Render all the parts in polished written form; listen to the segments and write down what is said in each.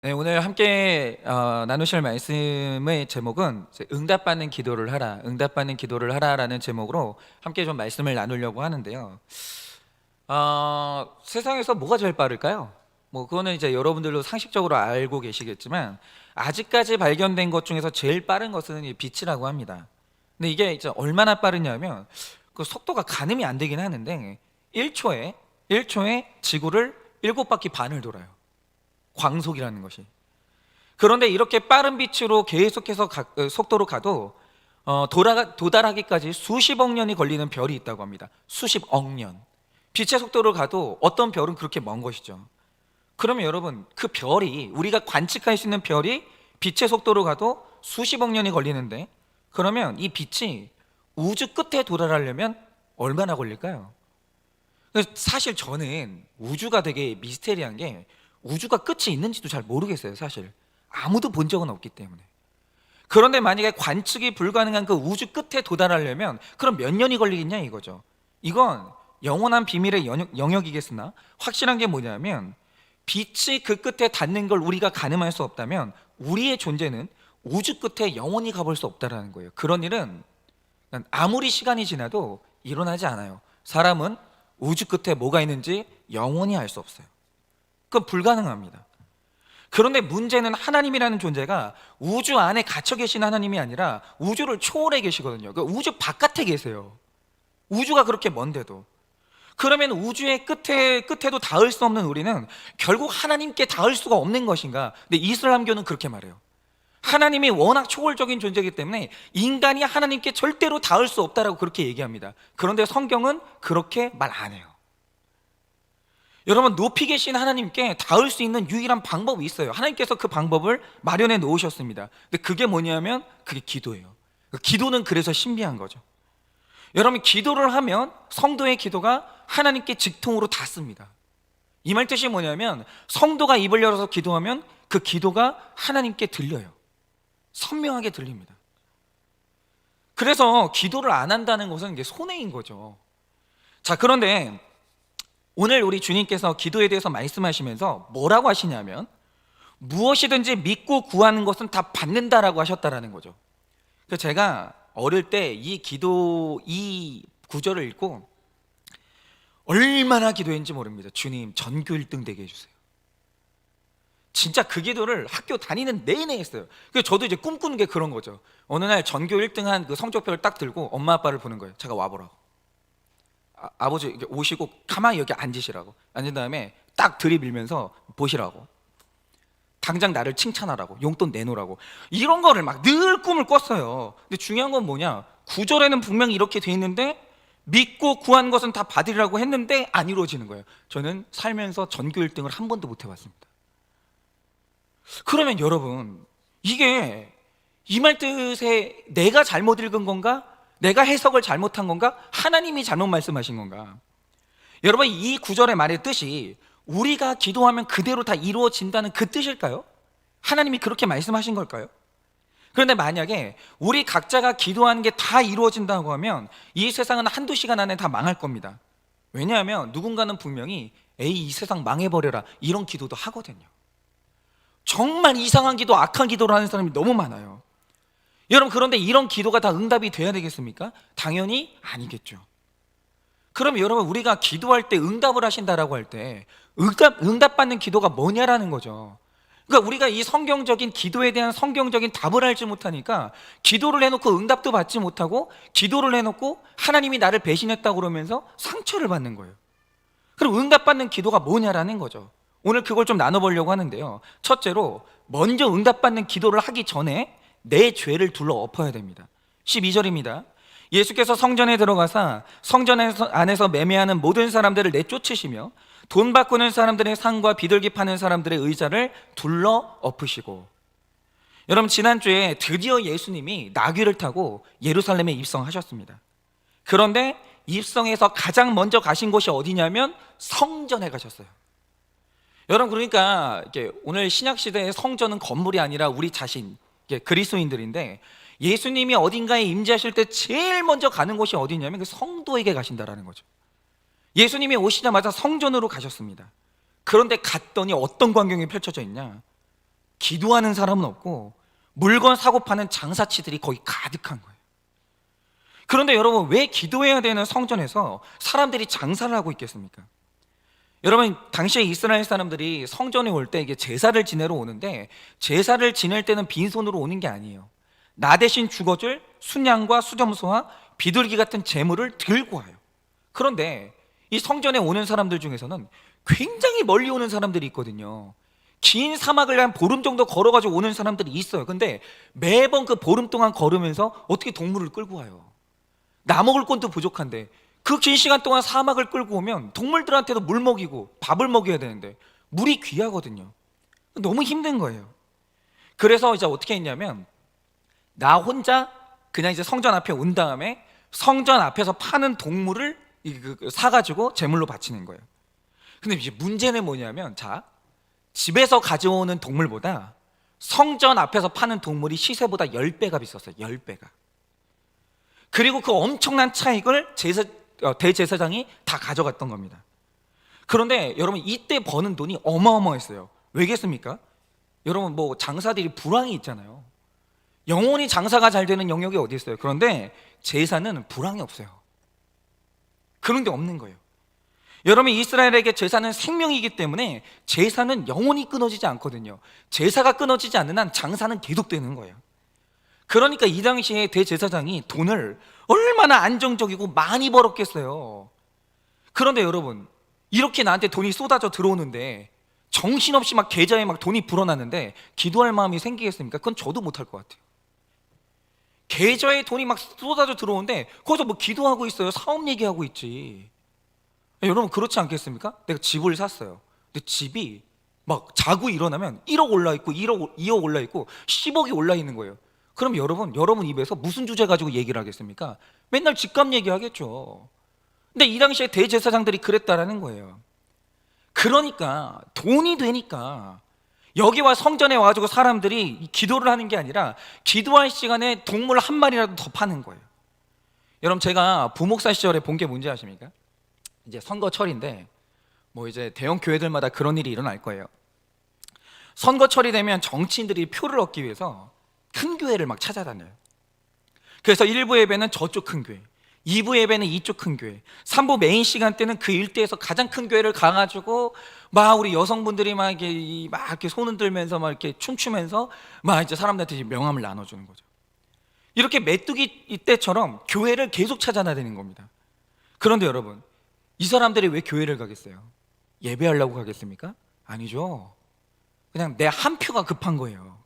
네, 오늘 함께 나누실 말씀의 제목은 응답받는 기도를 하라, 응답받는 기도를 하라라는 제목으로 함께 좀 말씀을 나누려고 하는데요. 세상에서 뭐가 제일 빠를까요? 뭐 그거는 이제 여러분들도 상식적으로 알고 계시겠지만 아직까지 발견된 것 중에서 제일 빠른 것은 이 빛이라고 합니다. 근데 이게 이제 얼마나 빠르냐면 그 속도가 가늠이 안 되긴 하는데 1초에 지구를 7바퀴 반을 돌아요. 광속이라는 것이. 그런데 이렇게 빠른 빛으로 계속해서 속도로 가도 도달하기까지 수십억 년이 걸리는 별이 있다고 합니다. 수십억 년. 빛의 속도로 가도 어떤 별은 그렇게 먼 것이죠. 그러면 여러분, 그 별이, 우리가 관측할 수 있는 별이 빛의 속도로 가도 수십억 년이 걸리는데, 그러면 이 빛이 우주 끝에 도달하려면 얼마나 걸릴까요? 사실 저는 우주가 되게 미스테리한 게, 우주가 끝이 있는지도 잘 모르겠어요. 사실 아무도 본 적은 없기 때문에. 그런데 만약에 관측이 불가능한 그 우주 끝에 도달하려면 그럼 몇 년이 걸리겠냐 이거죠. 이건 영원한 비밀의 영역이겠으나 확실한 게 뭐냐면, 빛이 그 끝에 닿는 걸 우리가 가늠할 수 없다면 우리의 존재는 우주 끝에 영원히 가볼 수 없다는 거예요. 그런 일은 아무리 시간이 지나도 일어나지 않아요. 사람은 우주 끝에 뭐가 있는지 영원히 알 수 없어요. 그건 불가능합니다. 그런데 문제는 하나님이라는 존재가 우주 안에 갇혀 계신 하나님이 아니라 우주를 초월해 계시거든요. 그러니까 우주 바깥에 계세요. 우주가 그렇게 먼데도. 그러면 우주의 끝에도 닿을 수 없는 우리는 결국 하나님께 닿을 수가 없는 것인가? 근데 이슬람교는 그렇게 말해요. 하나님이 워낙 초월적인 존재이기 때문에 인간이 하나님께 절대로 닿을 수 없다라고 그렇게 얘기합니다. 그런데 성경은 그렇게 말 안 해요. 여러분, 높이 계신 하나님께 닿을 수 있는 유일한 방법이 있어요. 하나님께서 그 방법을 마련해 놓으셨습니다. 근데 그게 뭐냐면 그게 기도예요. 기도는 그래서 신비한 거죠. 여러분, 기도를 하면 성도의 기도가 하나님께 직통으로 닿습니다. 이 말 뜻이 뭐냐면 성도가 입을 열어서 기도하면 그 기도가 하나님께 들려요. 선명하게 들립니다. 그래서 기도를 안 한다는 것은 이게 손해인 거죠. 자, 그런데 오늘 우리 주님께서 기도에 대해서 말씀하시면서 뭐라고 하시냐면, 무엇이든지 믿고 구하는 것은 다 받는다라고 하셨다라는 거죠. 그래서 제가 어릴 때 이 구절을 읽고 얼마나 기도했는지 모릅니다. 주님, 전교 1등 되게 해주세요. 진짜 그 기도를 학교 다니는 내내 했어요. 그래서 저도 이제 꿈꾸는 게 그런 거죠. 어느 날 전교 1등 한 그 성적표를 딱 들고 엄마 아빠를 보는 거예요. 제가 와보라고. 아버지 오시고 가만히 여기 앉으시라고. 앉은 다음에 딱 들이밀면서 보시라고. 당장 나를 칭찬하라고. 용돈 내놓으라고. 이런 거를 막 늘 꿈을 꿨어요. 근데 중요한 건 뭐냐, 구절에는 분명히 이렇게 돼 있는데 믿고 구한 것은 다 받으리라고 했는데 안 이루어지는 거예요. 저는 살면서 전교 1등을 한 번도 못 해봤습니다. 그러면 여러분, 이게 이 말 뜻에 내가 잘못 읽은 건가? 내가 해석을 잘못한 건가? 하나님이 잘못 말씀하신 건가? 여러분, 이 구절의 말의 뜻이 우리가 기도하면 그대로 다 이루어진다는 그 뜻일까요? 하나님이 그렇게 말씀하신 걸까요? 그런데 만약에 우리 각자가 기도하는 게 다 이루어진다고 하면 이 세상은 한두 시간 안에 다 망할 겁니다. 왜냐하면 누군가는 분명히 에이, 이 세상 망해버려라 이런 기도도 하거든요. 정말 이상한 기도, 악한 기도를 하는 사람이 너무 많아요. 여러분, 그런데 이런 기도가 다 응답이 돼야 되겠습니까? 당연히 아니겠죠. 그럼 여러분, 우리가 기도할 때 응답을 하신다라고 할 때 응답받는 기도가 뭐냐라는 거죠. 그러니까 우리가 이 성경적인 기도에 대한 성경적인 답을 알지 못하니까 기도를 해놓고 응답도 받지 못하고, 기도를 해놓고 하나님이 나를 배신했다고 그러면서 상처를 받는 거예요. 그럼 응답받는 기도가 뭐냐라는 거죠. 오늘 그걸 좀 나눠보려고 하는데요. 첫째로, 먼저 응답받는 기도를 하기 전에 내 죄를 둘러 엎어야 됩니다. 12절입니다. 예수께서 성전에 들어가사 성전 안에서 매매하는 모든 사람들을 내쫓으시며 돈 바꾸는 사람들의 상과 비둘기 파는 사람들의 의자를 둘러 엎으시고. 여러분, 지난주에 드디어 예수님이 나귀를 타고 예루살렘에 입성하셨습니다. 그런데 입성해서 가장 먼저 가신 곳이 어디냐면 성전에 가셨어요. 여러분, 그러니까 오늘 신약 시대의 성전은 건물이 아니라 우리 자신, 그리스도인들인데, 예수님이 어딘가에 임재하실 때 제일 먼저 가는 곳이 어디냐면 그 성도에게 가신다라는 거죠. 예수님이 오시자마자 성전으로 가셨습니다. 그런데 갔더니 어떤 광경이 펼쳐져 있냐, 기도하는 사람은 없고 물건 사고 파는 장사치들이 거의 가득한 거예요. 그런데 여러분, 왜 기도해야 되는 성전에서 사람들이 장사를 하고 있겠습니까? 여러분, 당시에 이스라엘 사람들이 성전에 올 때 이게 제사를 지내러 오는데, 제사를 지낼 때는 빈손으로 오는 게 아니에요. 나 대신 죽어줄 순양과 수점소와 비둘기 같은 재물을 들고 와요. 그런데 이 성전에 오는 사람들 중에서는 굉장히 멀리 오는 사람들이 있거든요. 긴 사막을 한 보름 정도 걸어가지고 오는 사람들이 있어요. 근데 매번 그 보름 동안 걸으면서 어떻게 동물을 끌고 와요? 나 먹을 것도 부족한데 그 긴 시간 동안 사막을 끌고 오면 동물들한테도 물 먹이고 밥을 먹여야 되는데 물이 귀하거든요. 너무 힘든 거예요. 그래서 이제 어떻게 했냐면, 나 혼자 그냥 이제 성전 앞에 온 다음에 성전 앞에서 파는 동물을 사가지고 제물로 바치는 거예요. 근데 이제 문제는 뭐냐면, 자, 집에서 가져오는 동물보다 성전 앞에서 파는 동물이 시세보다 10배가 비쌌어요. 10배가. 그리고 그 엄청난 차익을 대제사장이 다 가져갔던 겁니다. 그런데 여러분, 이때 버는 돈이 어마어마했어요. 왜겠습니까? 여러분, 뭐 장사들이 불황이 있잖아요. 영원히 장사가 잘 되는 영역이 어디 있어요? 그런데 제사는 불황이 없어요. 그런 게 없는 거예요. 여러분, 이스라엘에게 제사는 생명이기 때문에 제사는 영원히 끊어지지 않거든요. 제사가 끊어지지 않는 한 장사는 계속되는 거예요. 그러니까 이 당시에 대제사장이 돈을 얼마나 안정적이고 많이 벌었겠어요. 그런데 여러분, 이렇게 나한테 돈이 쏟아져 들어오는데 정신없이 막 계좌에 막 돈이 불어났는데 기도할 마음이 생기겠습니까? 그건 저도 못할 것 같아요. 계좌에 돈이 막 쏟아져 들어오는데 거기서 뭐 기도하고 있어요? 사업 얘기하고 있지. 여러분, 그렇지 않겠습니까? 내가 집을 샀어요. 근데 집이 막 자고 일어나면 1억 올라 있고 2억 올라 있고 10억이 올라 있는 거예요. 그럼 여러분 입에서 무슨 주제 가지고 얘기를 하겠습니까? 맨날 집값 얘기하겠죠. 근데 이 당시에 대제사장들이 그랬다라는 거예요. 그러니까 돈이 되니까 여기 와 성전에 와가지고 사람들이 기도를 하는 게 아니라 기도할 시간에 동물 한 마리라도 더 파는 거예요. 여러분, 제가 부목사 시절에 본 게 뭔지 아십니까? 이제 선거철인데 뭐 이제 대형 교회들마다 그런 일이 일어날 거예요. 선거철이 되면 정치인들이 표를 얻기 위해서 큰 교회를 막 찾아다녀요. 그래서 1부 예배는 저쪽 큰 교회, 2부 예배는 이쪽 큰 교회, 3부 메인 시간 때는 그 일대에서 가장 큰 교회를 가가지고 막 우리 여성분들이 막 이렇게 손 흔들면서 막 이렇게 춤추면서 막 이제 사람들한테 명함을 나눠주는 거죠. 이렇게 메뚜기 이때처럼 교회를 계속 찾아다니는 겁니다. 그런데 여러분, 이 사람들이 왜 교회를 가겠어요? 예배하려고 가겠습니까? 아니죠. 그냥 내 한 표가 급한 거예요.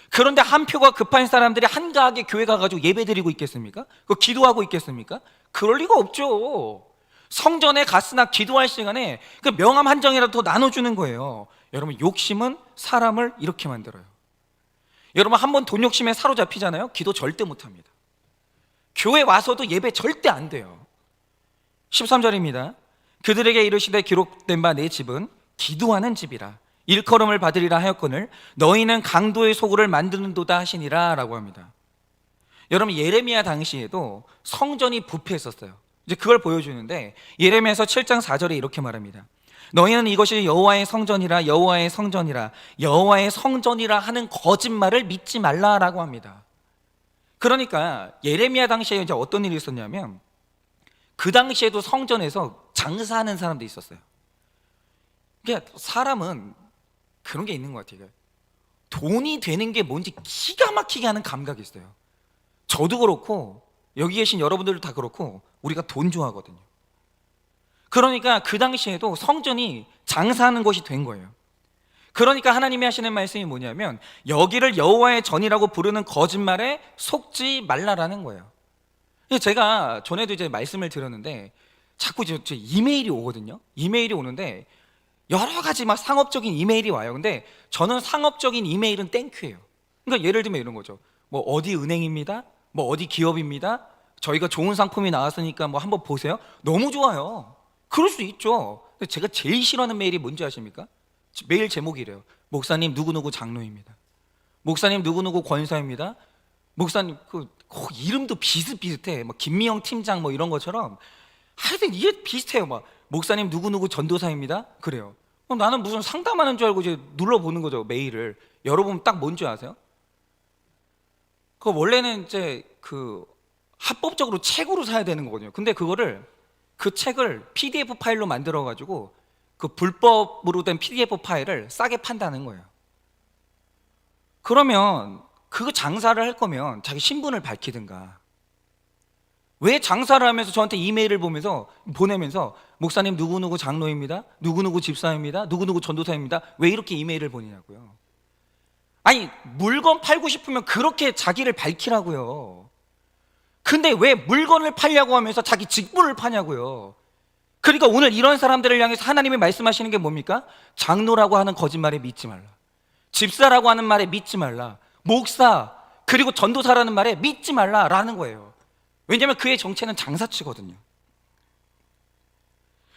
그런데 한 표가 급한 사람들이 한가하게 교회 가가지고 예배 드리고 있겠습니까? 그 기도하고 있겠습니까? 그럴 리가 없죠. 성전에 갔으나 기도할 시간에 그 명함 한 장이라도 더 나눠주는 거예요. 여러분, 욕심은 사람을 이렇게 만들어요. 여러분, 한번 돈 욕심에 사로잡히잖아요. 기도 절대 못합니다. 교회 와서도 예배 절대 안 돼요. 13절입니다. 그들에게 이르시되 기록된 바 내 집은 기도하는 집이라 일컬음을 받으리라 하였거늘 너희는 강도의 소굴을 만드는도다 하시니라 라고 합니다. 여러분, 예레미야 당시에도 성전이 부패했었어요. 이제 그걸 보여주는데 예레미야서 7장 4절에 이렇게 말합니다. 너희는 이것이 여호와의 성전이라 여호와의 성전이라 여호와의 성전이라 하는 거짓말을 믿지 말라라고 합니다. 그러니까 예레미야 당시에 이제 어떤 일이 있었냐면, 그 당시에도 성전에서 장사하는 사람도 있었어요. 그러니까 사람은 그런 게 있는 것 같아요. 돈이 되는 게 뭔지 기가 막히게 하는 감각이 있어요. 저도 그렇고 여기 계신 여러분들도 다 그렇고 우리가 돈 좋아하거든요. 그러니까 그 당시에도 성전이 장사하는 곳이 된 거예요. 그러니까 하나님이 하시는 말씀이 뭐냐면, 여기를 여호와의 전이라고 부르는 거짓말에 속지 말라라는 거예요. 제가 전에도 이제 말씀을 드렸는데 자꾸 제 이메일이 오거든요. 이메일이 오는데 여러 가지 막 상업적인 이메일이 와요. 근데 저는 상업적인 이메일은 땡큐예요. 그러니까 예를 들면 이런 거죠. 뭐 어디 은행입니다. 뭐 어디 기업입니다. 저희가 좋은 상품이 나왔으니까 뭐 한번 보세요. 너무 좋아요. 그럴 수 있죠. 근데 제가 제일 싫어하는 메일이 뭔지 아십니까? 메일 제목이래요. 목사님 누구누구 장로입니다. 목사님 누구누구 권사입니다. 목사님 이름도 비슷비슷해. 뭐 김미영 팀장 뭐 이런 것처럼 하여튼 이게 비슷해요. 막 목사님 누구누구 전도사입니다. 그래요. 나는 무슨 상담하는 줄 알고 이제 눌러보는 거죠, 메일을. 여러분 딱 뭔지 아세요? 그 원래는 이제 그 합법적으로 책으로 사야 되는 거거든요. 근데 그 책을 PDF 파일로 만들어 가지고 그 불법으로 된 PDF 파일을 싸게 판다는 거예요. 그러면 그 장사를 할 거면 자기 신분을 밝히든가. 왜 장사를 하면서 저한테 이메일을 보내면서 목사님 누구누구 장로입니다, 누구누구 집사입니다, 누구누구 전도사입니다, 왜 이렇게 이메일을 보내냐고요. 아니, 물건 팔고 싶으면 그렇게 자기를 밝히라고요. 근데 왜 물건을 팔려고 하면서 자기 직분을 파냐고요. 그러니까 오늘 이런 사람들을 향해서 하나님이 말씀하시는 게 뭡니까? 장로라고 하는 거짓말에 믿지 말라, 집사라고 하는 말에 믿지 말라, 목사 그리고 전도사라는 말에 믿지 말라라는 거예요. 왜냐하면 그의 정체는 장사치거든요.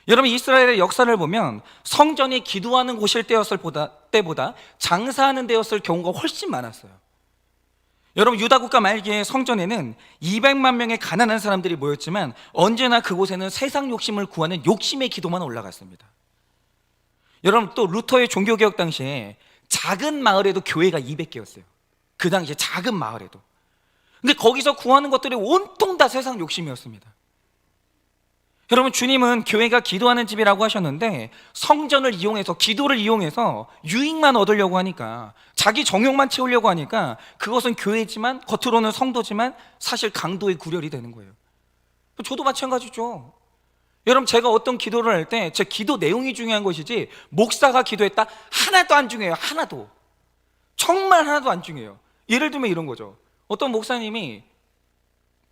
여러분, 이스라엘의 역사를 보면 성전이 기도하는 곳일 때보다 장사하는 데였을 경우가 훨씬 많았어요. 여러분, 유다 국가 말기에 성전에는 200만 명의 가난한 사람들이 모였지만 언제나 그곳에는 세상 욕심을 구하는 욕심의 기도만 올라갔습니다. 여러분, 또 루터의 종교개혁 당시에 작은 마을에도 교회가 200개였어요. 그 당시에 작은 마을에도. 근데 거기서 구하는 것들이 온통 다 세상 욕심이었습니다. 여러분, 주님은 교회가 기도하는 집이라고 하셨는데 성전을 이용해서, 기도를 이용해서 유익만 얻으려고 하니까, 자기 정욕만 채우려고 하니까 그것은 교회지만, 겉으로는 성도지만 사실 강도의 구렬이 되는 거예요. 저도 마찬가지죠. 여러분, 제가 어떤 기도를 할 때 제 기도 내용이 중요한 것이지 목사가 기도했다 하나도 안 중요해요. 하나도. 정말 하나도 안 중요해요. 예를 들면 이런 거죠. 어떤 목사님이,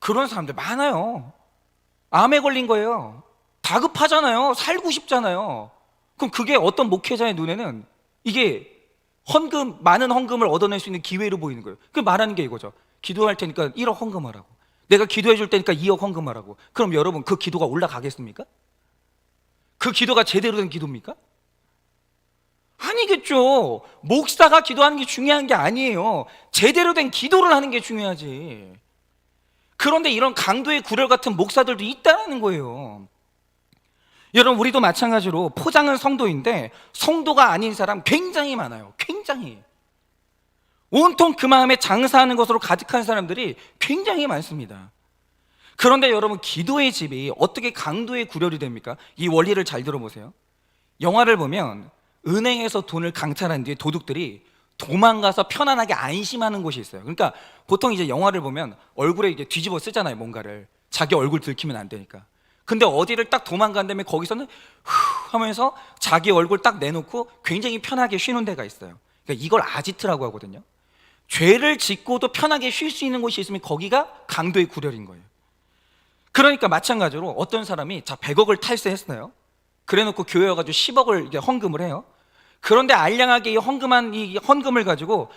그런 사람들 많아요. 암에 걸린 거예요. 다급하잖아요. 살고 싶잖아요. 그럼 그게 어떤 목회자의 눈에는 이게 많은 헌금을 얻어낼 수 있는 기회로 보이는 거예요. 그 말하는 게 이거죠. 기도할 테니까 1억 헌금하라고, 내가 기도해 줄 테니까 2억 헌금하라고. 그럼 여러분, 그 기도가 올라가겠습니까? 그 기도가 제대로 된 기도입니까? 아니겠죠. 목사가 기도하는 게 중요한 게 아니에요. 제대로 된 기도를 하는 게 중요하지. 그런데 이런 강도의 구렬 같은 목사들도 있다는 거예요. 여러분, 우리도 마찬가지로 포장은 성도인데 성도가 아닌 사람 굉장히 많아요. 굉장히. 온통 그 마음에 장사하는 것으로 가득한 사람들이 굉장히 많습니다. 그런데 여러분, 기도의 집이 어떻게 강도의 구렬이 됩니까? 이 원리를 잘 들어보세요. 영화를 보면 은행에서 돈을 강탈한 뒤에 도둑들이 도망가서 편안하게 안심하는 곳이 있어요. 그러니까 보통 이제 영화를 보면 얼굴에 이게 뒤집어 쓰잖아요, 뭔가를. 자기 얼굴 들키면 안 되니까. 근데 어디를 딱 도망간 다음에 거기서는 후 하면서 자기 얼굴 딱 내놓고 굉장히 편하게 쉬는 데가 있어요. 그러니까 이걸 아지트라고 하거든요. 죄를 짓고도 편하게 쉴 수 있는 곳이 있으면 거기가 강도의 구렬인 거예요. 그러니까 마찬가지로 어떤 사람이 100억을 탈세했어요. 그래놓고 교회 와가지고 10억을 이렇게 헌금을 해요. 그런데 알량하게 이 헌금을 가지고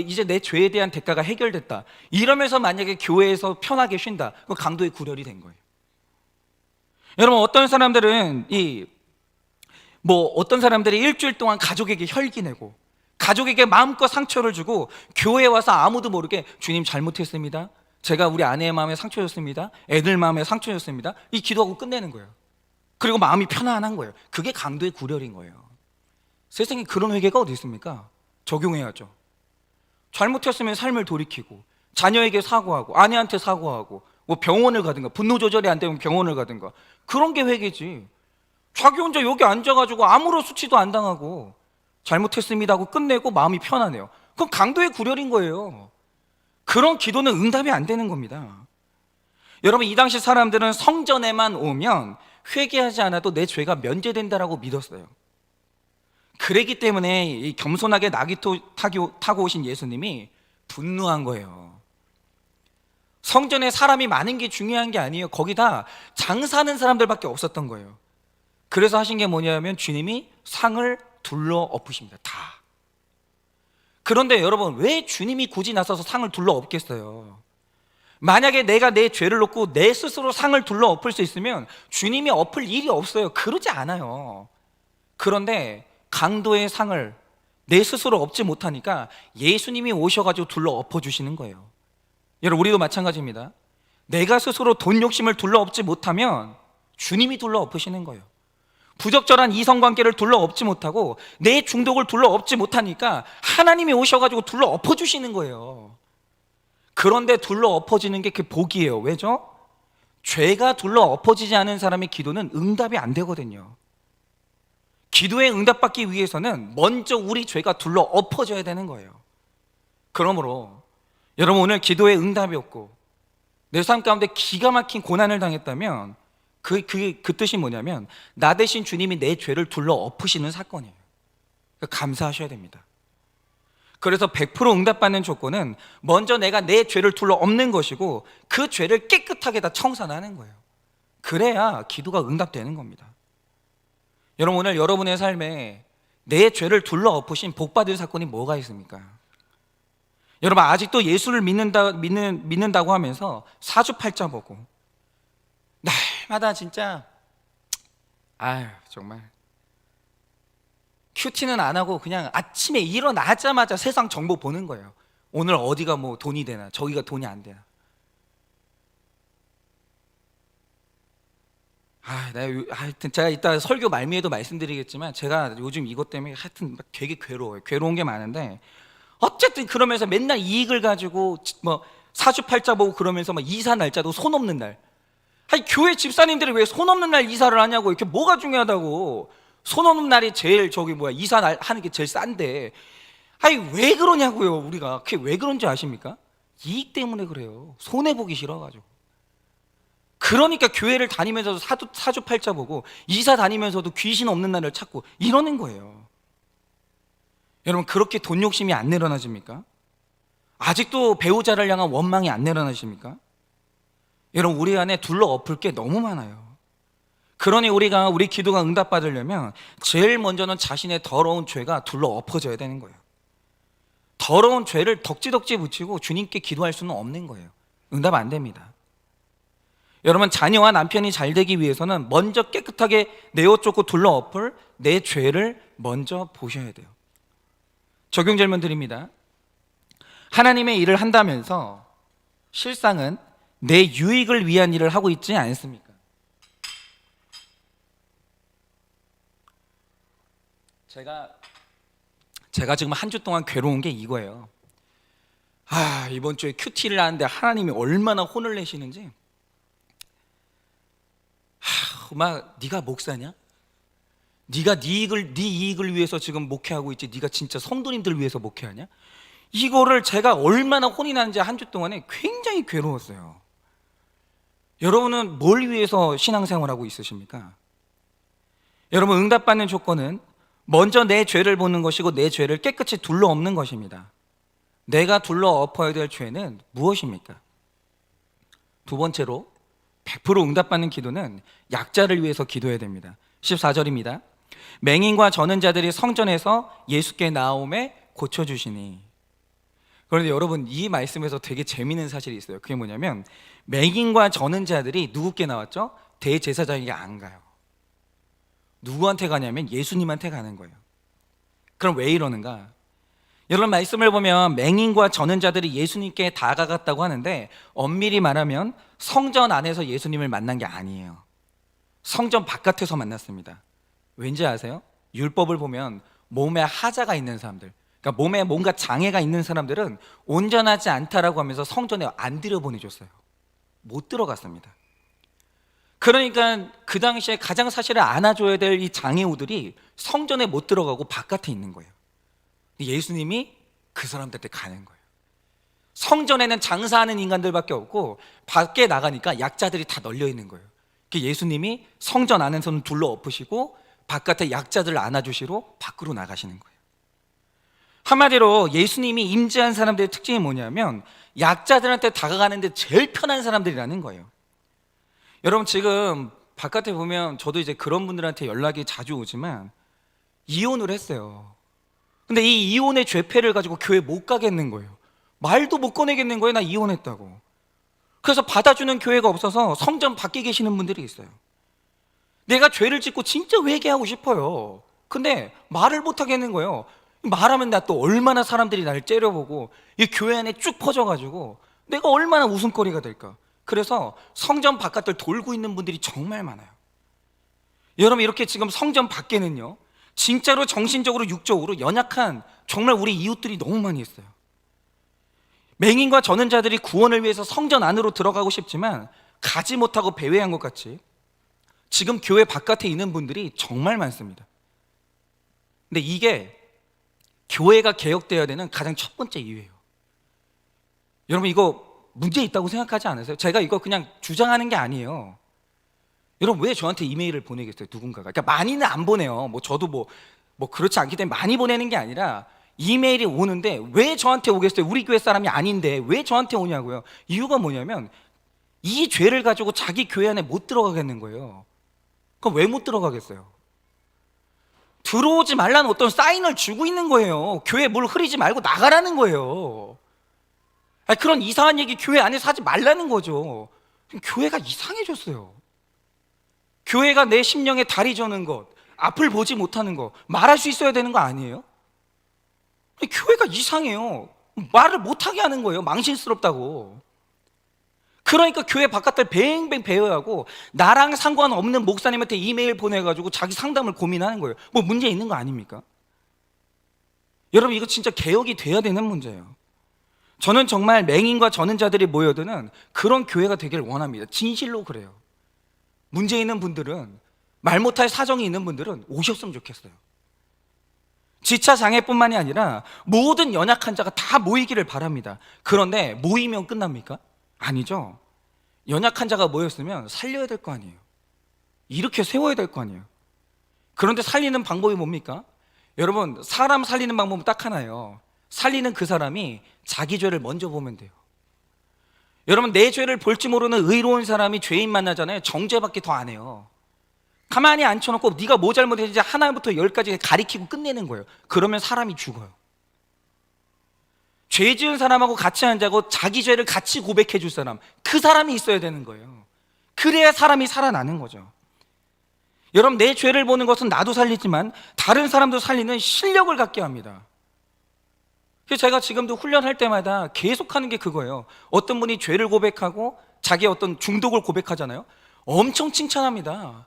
이제 내 죄에 대한 대가가 해결됐다 이러면서 만약에 교회에서 편하게 쉰다, 그건 강도의 구렬이 된 거예요. 여러분, 어떤 사람들은 어떤 사람들이 일주일 동안 가족에게 혈기 내고 가족에게 마음껏 상처를 주고 교회에 와서 아무도 모르게 주님 잘못했습니다, 제가 우리 아내의 마음에 상처 줬습니다, 애들 마음에 상처 줬습니다, 이 기도하고 끝내는 거예요. 그리고 마음이 편안한 거예요. 그게 강도의 구렬인 거예요. 세상에 그런 회개가 어디 있습니까? 적용해야죠. 잘못했으면 삶을 돌이키고 자녀에게 사과하고 아내한테 사과하고 병원을 가든가, 분노 조절이 안 되면 병원을 가든가, 그런 게 회개지. 자기 혼자 여기 앉아가지고 아무런 수치도 안 당하고 잘못했습니다 하고 끝내고 마음이 편하네요. 그건 강도의 구렬인 거예요. 그런 기도는 응답이 안 되는 겁니다. 여러분, 이 당시 사람들은 성전에만 오면 회개하지 않아도 내 죄가 면제된다라고 믿었어요. 그랬기 때문에 이 겸손하게 나귀토 타고 오신 예수님이 분노한 거예요. 성전에 사람이 많은 게 중요한 게 아니에요. 거기다 장사하는 사람들밖에 없었던 거예요. 그래서 하신 게 뭐냐면 주님이 상을 둘러 엎으십니다. 다. 그런데 여러분, 왜 주님이 굳이 나서서 상을 둘러 엎겠어요? 만약에 내가 내 죄를 놓고 내 스스로 상을 둘러 엎을 수 있으면 주님이 엎을 일이 없어요. 그러지 않아요. 그런데 강도의 상을 내 스스로 엎지 못하니까 예수님이 오셔가지고 둘러 엎어주시는 거예요. 여러분, 우리도 마찬가지입니다. 내가 스스로 돈 욕심을 둘러 엎지 못하면 주님이 둘러 엎으시는 거예요. 부적절한 이성관계를 둘러 엎지 못하고 내 중독을 둘러 엎지 못하니까 하나님이 오셔가지고 둘러 엎어주시는 거예요. 그런데 둘러 엎어지는 게 그 복이에요. 왜죠? 죄가 둘러 엎어지지 않은 사람의 기도는 응답이 안 되거든요. 기도에 응답받기 위해서는 먼저 우리 죄가 둘러 엎어져야 되는 거예요. 그러므로 여러분, 오늘 기도에 응답이 없고 내 삶 가운데 기가 막힌 고난을 당했다면 그 뜻이 뭐냐면 나 대신 주님이 내 죄를 둘러 엎으시는 사건이에요. 감사하셔야 됩니다. 그래서 100% 응답받는 조건은 먼저 내가 내 죄를 둘러 엎는 것이고 그 죄를 깨끗하게 다 청산하는 거예요. 그래야 기도가 응답되는 겁니다. 여러분, 오늘 여러분의 삶에 내 죄를 둘러 엎으신 복받을 사건이 뭐가 있습니까? 여러분, 아직도 예수를 믿는다고 하면서 사주팔자 보고 날마다 진짜 정말 큐티는 안 하고 그냥 아침에 일어나자마자 세상 정보 보는 거예요. 오늘 어디가 뭐 돈이 되나, 저기가 돈이 안 되나. 하여튼 제가 이따 설교 말미에도 말씀드리겠지만 제가 요즘 이것 때문에 하여튼 되게 괴로워요. 괴로운 게 많은데 어쨌든 그러면서 맨날 이익을 가지고 뭐 사주팔자 보고 그러면서 막 이사 날짜도 손 없는 날. 아니, 교회 집사님들이 왜 손 없는 날 이사를 하냐고. 이렇게 뭐가 중요하다고. 손 없는 날이 제일 이사 날 하는 게 제일 싼데. 아니, 왜 그러냐고요. 우리가 그게 왜 그런지 아십니까? 이익 때문에 그래요. 손해 보기 싫어가지고. 그러니까 교회를 다니면서도 사주팔자 보고 이사 다니면서도 귀신 없는 날을 찾고 이러는 거예요. 여러분, 그렇게 돈 욕심이 안 내려놔집니까? 아직도 배우자를 향한 원망이 안 내려놔집니까? 여러분, 우리 안에 둘러 엎을 게 너무 많아요. 그러니 우리 기도가 응답받으려면 제일 먼저는 자신의 더러운 죄가 둘러 엎어져야 되는 거예요. 더러운 죄를 덕지덕지 붙이고 주님께 기도할 수는 없는 거예요. 응답 안 됩니다. 여러분, 자녀와 남편이 잘 되기 위해서는 먼저 깨끗하게 내어 쫓고 둘러 엎을 내 죄를 먼저 보셔야 돼요. 적용 질문 드립니다. 하나님의 일을 한다면서 실상은 내 유익을 위한 일을 하고 있지 않습니까? 제가 지금 한 주 동안 괴로운 게 이거예요. 이번 주에 큐티를 하는데 하나님이 얼마나 혼을 내시는지. 네가 목사냐? 네가 네 이익을 위해서 지금 목회하고 있지. 네가 진짜 성도님들 위해서 목회하냐? 이거를 제가 얼마나 혼이 나는지 한 주 동안에 굉장히 괴로웠어요. 여러분은 뭘 위해서 신앙생활하고 있으십니까? 여러분, 응답받는 조건은 먼저 내 죄를 보는 것이고 내 죄를 깨끗이 둘러 엎는 것입니다. 내가 둘러 엎어야 될 죄는 무엇입니까? 두 번째로 100% 응답받는 기도는 약자를 위해서 기도해야 됩니다. 14절입니다. 맹인과 저는 자들이 성전에서 예수께 나오매 고쳐주시니. 그런데 여러분, 이 말씀에서 되게 재미있는 사실이 있어요. 그게 뭐냐면 맹인과 저는 자들이 누구께 나왔죠? 대제사장에게 안 가요. 누구한테 가냐면 예수님한테 가는 거예요. 그럼 왜 이러는가? 여러분, 말씀을 보면 맹인과 저는 자들이 예수님께 다가갔다고 하는데 엄밀히 말하면 성전 안에서 예수님을 만난 게 아니에요. 성전 바깥에서 만났습니다. 왠지 아세요? 율법을 보면 몸에 하자가 있는 사람들, 그러니까 몸에 뭔가 장애가 있는 사람들은 온전하지 않다라고 하면서 성전에 안 들여보내줬어요. 못 들어갔습니다. 그러니까 그 당시에 가장 사실을 안아줘야 될 이 장애우들이 성전에 못 들어가고 바깥에 있는 거예요. 예수님이 그 사람들한테 가는 거예요. 성전에는 장사하는 인간들밖에 없고 밖에 나가니까 약자들이 다 널려 있는 거예요. 예수님이 성전 안에서는 둘러 엎으시고 바깥에 약자들을 안아주시러 밖으로 나가시는 거예요. 한마디로 예수님이 임재한 사람들의 특징이 뭐냐면 약자들한테 다가가는데 제일 편한 사람들이라는 거예요. 여러분, 지금 바깥에 보면 저도 이제 그런 분들한테 연락이 자주 오지만 이혼을 했어요. 근데 이 이혼의 죄패를 가지고 교회 못 가겠는 거예요. 말도 못 꺼내겠는 거예요. 나 이혼했다고. 그래서 받아주는 교회가 없어서 성전 밖에 계시는 분들이 있어요. 내가 죄를 짓고 진짜 회개하고 싶어요. 근데 말을 못 하겠는 거예요. 말하면 나 또 얼마나 사람들이 나를 째려보고 이 교회 안에 쭉 퍼져가지고 내가 얼마나 웃음거리가 될까. 그래서 성전 바깥을 돌고 있는 분들이 정말 많아요. 여러분, 이렇게 지금 성전 밖에는요, 진짜로 정신적으로 육적으로 연약한 정말 우리 이웃들이 너무 많이 있어요. 맹인과 전은자들이 구원을 위해서 성전 안으로 들어가고 싶지만 가지 못하고 배회한 것 같이 지금 교회 바깥에 있는 분들이 정말 많습니다. 근데 이게 교회가 개혁되어야 되는 가장 첫 번째 이유예요. 여러분, 이거 문제 있다고 생각하지 않으세요? 제가 이거 그냥 주장하는 게 아니에요. 여러분, 왜 저한테 이메일을 보내겠어요? 누군가가. 그러니까 많이는 안 보내요. 저도 그렇지 않기 때문에 많이 보내는 게 아니라 이메일이 오는데 왜 저한테 오겠어요? 우리 교회 사람이 아닌데 왜 저한테 오냐고요. 이유가 뭐냐면 이 죄를 가지고 자기 교회 안에 못 들어가겠는 거예요. 그럼 왜 못 들어가겠어요? 들어오지 말라는 어떤 사인을 주고 있는 거예요. 교회 물 흐리지 말고 나가라는 거예요. 그런 이상한 얘기 교회 안에서 하지 말라는 거죠. 교회가 이상해졌어요. 교회가 내 심령에 달이 저는 것, 앞을 보지 못하는 거 말할 수 있어야 되는 거 아니에요? 교회가 이상해요. 말을 못하게 하는 거예요. 망신스럽다고. 그러니까 교회 바깥을 뱅뱅 배회하고 나랑 상관없는 목사님한테 이메일 보내가지고 자기 상담을 고민하는 거예요. 문제 있는 거 아닙니까? 여러분, 이거 진짜 개혁이 돼야 되는 문제예요. 저는 정말 맹인과 전은자들이 모여드는 그런 교회가 되길 원합니다. 진실로 그래요. 문제 있는 분들은, 말 못할 사정이 있는 분들은 오셨으면 좋겠어요. 지차 장애뿐만이 아니라 모든 연약한 자가 다 모이기를 바랍니다. 그런데 모이면 끝납니까? 아니죠. 연약한 자가 모였으면 살려야 될 거 아니에요. 이렇게 세워야 될 거 아니에요. 그런데 살리는 방법이 뭡니까? 여러분, 사람 살리는 방법은 딱 하나예요. 살리는 그 사람이 자기 죄를 먼저 보면 돼요. 여러분, 내 죄를 볼지 모르는 의로운 사람이 죄인 만나잖아요. 정죄밖에 더 안 해요. 가만히 앉혀놓고 네가 뭐 잘못했는지 하나부터 열까지 가리키고 끝내는 거예요. 그러면 사람이 죽어요. 죄 지은 사람하고 같이 앉아고 자기 죄를 같이 고백해 줄 사람, 그 사람이 있어야 되는 거예요. 그래야 사람이 살아나는 거죠. 여러분, 내 죄를 보는 것은 나도 살리지만 다른 사람도 살리는 실력을 갖게 합니다. 그래서 제가 지금도 훈련할 때마다 계속하는 게 그거예요. 어떤 분이 죄를 고백하고 자기 어떤 중독을 고백하잖아요. 엄청 칭찬합니다.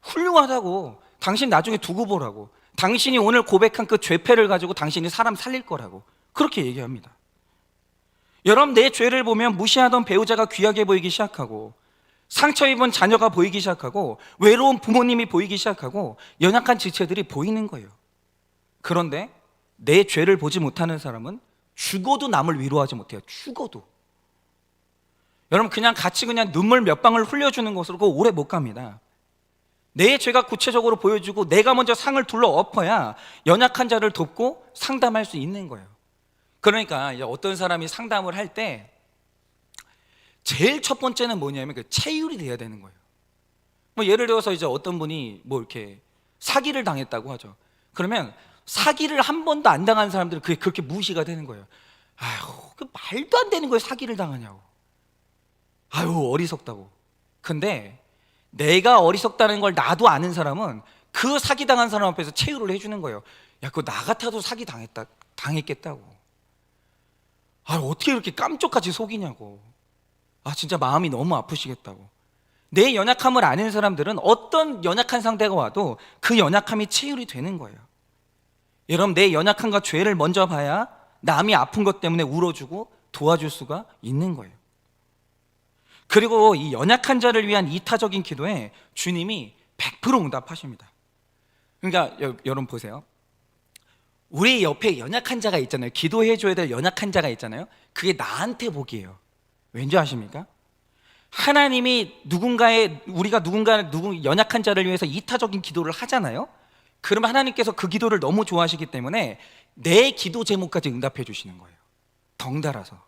훌륭하다고. 당신 나중에 두고 보라고. 당신이 오늘 고백한 그 죄패를 가지고 당신이 사람 살릴 거라고. 그렇게 얘기합니다. 여러분, 내 죄를 보면 무시하던 배우자가 귀하게 보이기 시작하고, 상처 입은 자녀가 보이기 시작하고, 외로운 부모님이 보이기 시작하고, 연약한 지체들이 보이는 거예요. 그런데 내 죄를 보지 못하는 사람은 죽어도 남을 위로하지 못해요. 죽어도. 여러분, 같이 눈물 몇 방울 흘려주는 것으로 오래 못 갑니다. 내 죄가 구체적으로 보여주고 내가 먼저 상을 둘러 엎어야 연약한 자를 돕고 상담할 수 있는 거예요. 그러니까 이제 어떤 사람이 상담을 할 때 제일 첫 번째는 뭐냐면 그 체휼이 돼야 되는 거예요. 예를 들어서 이제 어떤 분이 이렇게 사기를 당했다고 하죠. 그러면 사기를 한 번도 안 당한 사람들은 그게 그렇게 무시가 되는 거예요. 아유, 그 말도 안 되는 거예요. 사기를 당하냐고. 아유, 어리석다고. 근데 내가 어리석다는 걸 나도 아는 사람은 그 사기당한 사람 앞에서 체휼을 해주는 거예요. 야, 그거 나 같아도 사기 당했겠다고. 아, 어떻게 이렇게 깜짝같이 속이냐고. 아, 진짜 마음이 너무 아프시겠다고. 내 연약함을 아는 사람들은 어떤 연약한 상대가 와도 그 연약함이 체휼이 되는 거예요. 여러분, 내 연약함과 죄를 먼저 봐야 남이 아픈 것 때문에 울어주고 도와줄 수가 있는 거예요. 그리고 이 연약한 자를 위한 이타적인 기도에 주님이 100% 응답하십니다. 그러니까 여러분 보세요. 우리 옆에 연약한 자가 있잖아요. 기도해 줘야 될 연약한 자가 있잖아요. 그게 나한테 복이에요. 왠지 아십니까? 하나님이 우리가 연약한 자를 위해서 이타적인 기도를 하잖아요. 그러면 하나님께서 그 기도를 너무 좋아하시기 때문에 내 기도 제목까지 응답해 주시는 거예요. 덩달아서.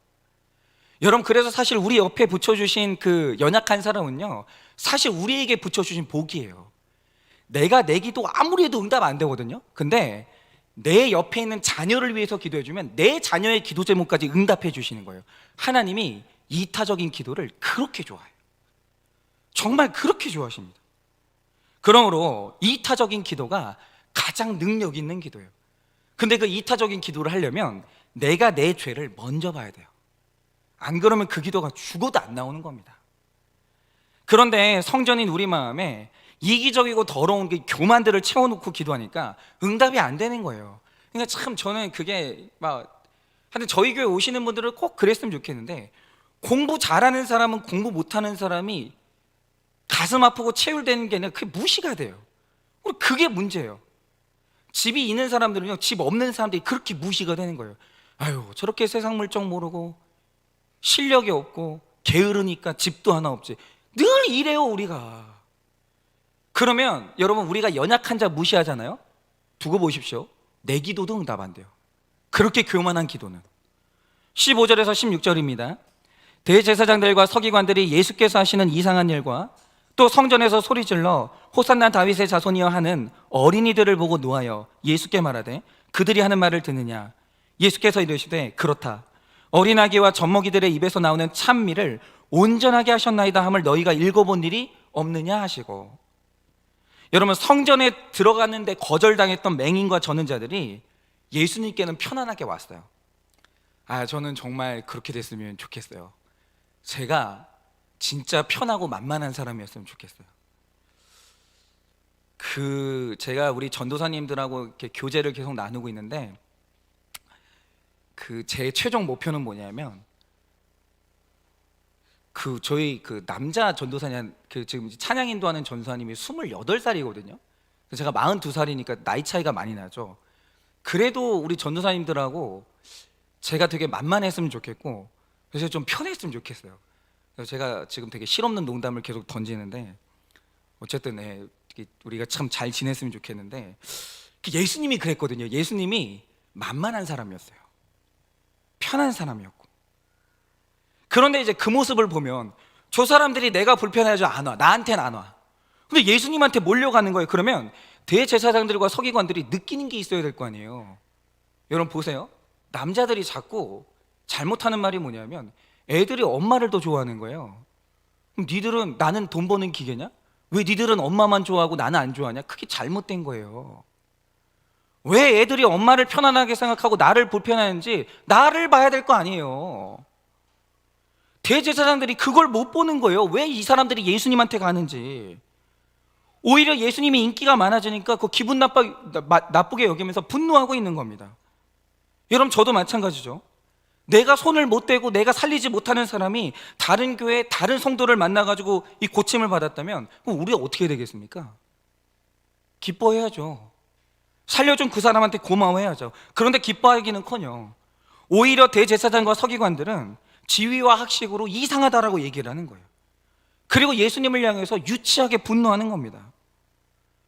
여러분, 그래서 사실 우리 옆에 붙여주신 그 연약한 사람은요, 사실 우리에게 붙여주신 복이에요. 내가 내 기도 아무리 해도 응답 안 되거든요. 근데 내 옆에 있는 자녀를 위해서 기도해주면 내 자녀의 기도 제목까지 응답해 주시는 거예요. 하나님이 이타적인 기도를 그렇게 좋아해요. 정말 그렇게 좋아하십니다. 그러므로 이타적인 기도가 가장 능력 있는 기도예요. 근데 그 이타적인 기도를 하려면 내가 내 죄를 먼저 봐야 돼요. 안 그러면 그 기도가 죽어도 안 나오는 겁니다. 그런데 성전인 우리 마음에 이기적이고 더러운 그 교만들을 채워놓고 기도하니까 응답이 안 되는 거예요. 그러니까 참 저는 그게 막 하여튼 저희 교회 오시는 분들은 꼭 그랬으면 좋겠는데, 공부 잘하는 사람은 공부 못하는 사람이 가슴 아프고 체울되는 게 아니라 그게 무시가 돼요. 그게 문제예요. 집이 있는 사람들은요, 집 없는 사람들이 그렇게 무시가 되는 거예요. 아유, 저렇게 세상 물정 모르고 실력이 없고 게으르니까 집도 하나 없지. 늘 이래요 우리가. 그러면 여러분, 우리가 연약한 자 무시하잖아요. 두고 보십시오. 내 기도도 응답 안 돼요. 그렇게 교만한 기도는. 15절에서 16절입니다. 대제사장들과 서기관들이 예수께서 하시는 이상한 일과 또 성전에서 소리질러 호산나 다윗의 자손이여 하는 어린이들을 보고 노하여 예수께 말하되 그들이 하는 말을 듣느냐. 예수께서 이르시되 그렇다. 어린아기와 젖먹이들의 입에서 나오는 찬미를 온전하게 하셨나이다 함을 너희가 읽어본 일이 없느냐 하시고. 여러분, 성전에 들어갔는데 거절당했던 맹인과 전능자들이 예수님께는 편안하게 왔어요. 저는 정말 그렇게 됐으면 좋겠어요. 제가 진짜 편하고 만만한 사람이었으면 좋겠어요. 제가 우리 전도사님들하고 이렇게 교제를 계속 나누고 있는데, 제 최종 목표는 뭐냐면, 저희 남자 전도사님, 지금 찬양 인도하는 전도사님이 28살이거든요. 제가 42살이니까 나이 차이가 많이 나죠. 그래도 우리 전도사님들하고 제가 되게 만만했으면 좋겠고, 그래서 좀 편했으면 좋겠어요. 그래서 제가 지금 되게 실없는 농담을 계속 던지는데, 어쨌든 우리가 참 잘 지냈으면 좋겠는데, 예수님이 그랬거든요. 예수님이 만만한 사람이었어요. 편한 사람이었고. 그런데 이제 그 모습을 보면 저 사람들이 내가 불편해하지 안 와. 나한테는 안 와. 근데 예수님한테 몰려가는 거예요. 그러면 대제사장들과 서기관들이 느끼는 게 있어야 될 거 아니에요. 여러분 보세요. 남자들이 자꾸 잘못하는 말이 뭐냐면, 애들이 엄마를 더 좋아하는 거예요. 그럼 니들은 나는 돈 버는 기계냐? 왜 니들은 엄마만 좋아하고 나는 안 좋아하냐? 그게 잘못된 거예요. 왜 애들이 엄마를 편안하게 생각하고 나를 불편해하는지 나를 봐야 될 거 아니에요. 대제사장들이 그걸 못 보는 거예요. 왜 이 사람들이 예수님한테 가는지. 오히려 예수님이 인기가 많아지니까 기분 나쁘게 여기면서 분노하고 있는 겁니다. 여러분, 저도 마찬가지죠. 내가 손을 못 대고 내가 살리지 못하는 사람이 다른 교회 다른 성도를 만나가지고 이 고침을 받았다면 그럼 우리가 어떻게 되겠습니까? 기뻐해야죠. 살려준 그 사람한테 고마워해야죠. 그런데 기뻐하기는커녕 오히려 대제사장과 서기관들은 지위와 학식으로 이상하다라고 얘기를 하는 거예요. 그리고 예수님을 향해서 유치하게 분노하는 겁니다.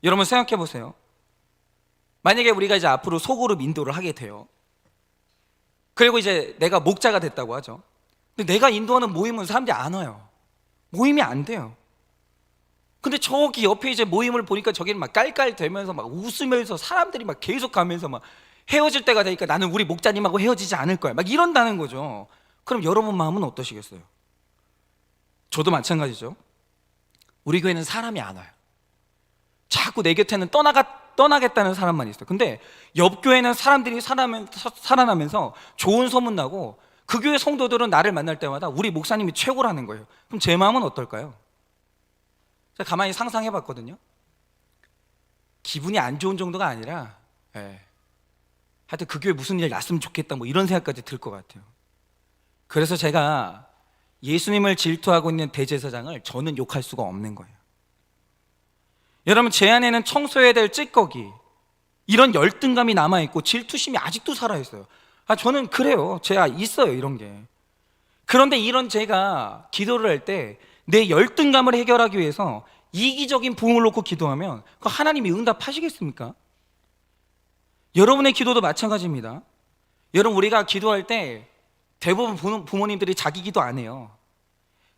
여러분 생각해 보세요. 만약에 우리가 이제 앞으로 소그룹 인도를 하게 돼요. 그리고 이제 내가 목자가 됐다고 하죠. 근데 내가 인도하는 모임은 사람들이 안 와요. 모임이 안 돼요. 근데 저기 옆에 이제 모임을 보니까 저기는 막 깔깔대면서 막 웃으면서 사람들이 막 계속 가면서 막 헤어질 때가 되니까 나는 우리 목자님하고 헤어지지 않을 거야. 막 이런다는 거죠. 그럼 여러분 마음은 어떠시겠어요? 저도 마찬가지죠. 우리 교회는 사람이 안 와요. 자꾸 내 곁에는 떠나겠다는 사람만 있어요. 근데 옆 교회는 사람들이 살아나면서 좋은 소문나고 그 교회 성도들은 나를 만날 때마다 우리 목사님이 최고라는 거예요. 그럼 제 마음은 어떨까요? 제가 가만히 상상해 봤거든요. 기분이 안 좋은 정도가 아니라 하여튼 그 교회 무슨 일 났으면 좋겠다 뭐 이런 생각까지 들 것 같아요. 그래서 제가 예수님을 질투하고 있는 대제사장을 저는 욕할 수가 없는 거예요. 여러분, 제 안에는 청소해야 될 찌꺼기, 이런 열등감이 남아있고 질투심이 아직도 살아있어요. 저는 그래요. 제가 있어요, 이런 게. 그런데 이런 제가 기도를 할 때 내 열등감을 해결하기 위해서 이기적인 부흥을 놓고 기도하면 그 하나님이 응답하시겠습니까? 여러분의 기도도 마찬가지입니다. 여러분, 우리가 기도할 때 대부분 부모님들이 자기 기도 안 해요.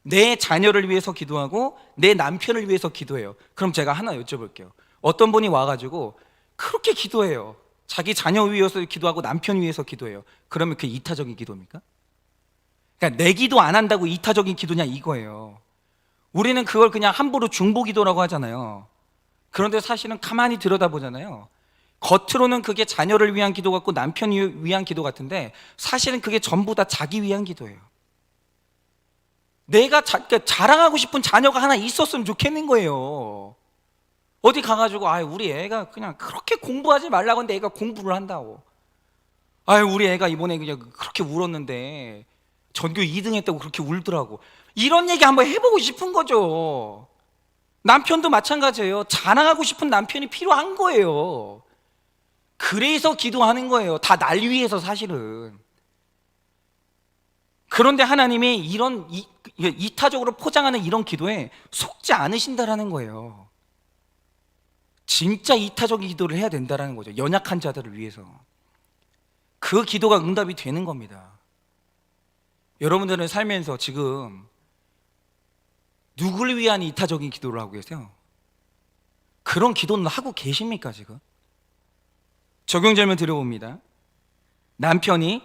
내 자녀를 위해서 기도하고 내 남편을 위해서 기도해요. 그럼 제가 하나 여쭤볼게요. 어떤 분이 와가지고 그렇게 기도해요. 자기 자녀 위해서 기도하고 남편 위해서 기도해요. 그러면 그게 이타적인 기도입니까? 그러니까 내 기도 안 한다고 이타적인 기도냐 이거예요. 우리는 그걸 그냥 함부로 중보 기도라고 하잖아요. 그런데 사실은 가만히 들여다보잖아요. 겉으로는 그게 자녀를 위한 기도 같고 남편을 위한 기도 같은데 사실은 그게 전부 다 자기 위한 기도예요. 내가 그러니까 자랑하고 싶은 자녀가 하나 있었으면 좋겠는 거예요. 어디 가가지고 우리 애가 그냥 그렇게 공부하지 말라고 했는데 애가 공부를 한다고. 우리 애가 이번에 그냥 그렇게 울었는데 전교 2등 했다고 그렇게 울더라고. 이런 얘기 한번 해보고 싶은 거죠. 남편도 마찬가지예요. 자랑하고 싶은 남편이 필요한 거예요. 그래서 기도하는 거예요. 다 날 위해서 사실은. 그런데 하나님이 이런 이타적으로 포장하는 이런 기도에 속지 않으신다라는 거예요. 진짜 이타적인 기도를 해야 된다라는 거죠. 연약한 자들을 위해서. 그 기도가 응답이 되는 겁니다. 여러분들은 살면서 지금 누굴 위한 이타적인 기도를 하고 계세요? 그런 기도는 하고 계십니까 지금? 적용 질문 드려봅니다. 남편이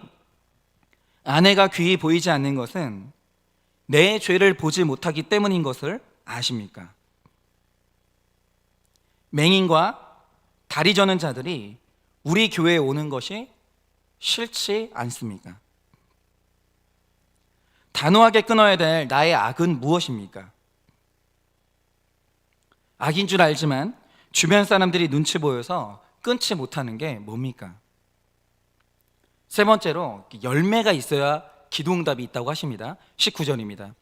아내가 귀히 보이지 않는 것은 내 죄를 보지 못하기 때문인 것을 아십니까? 맹인과 다리 저는 자들이 우리 교회에 오는 것이 싫지 않습니까? 단호하게 끊어야 될 나의 악은 무엇입니까? 악인 줄 알지만 주변 사람들이 눈치 보여서 끊지 못하는 게 뭡니까? 세 번째로 열매가 있어야 기도 응답이 있다고 하십니다. 19절입니다.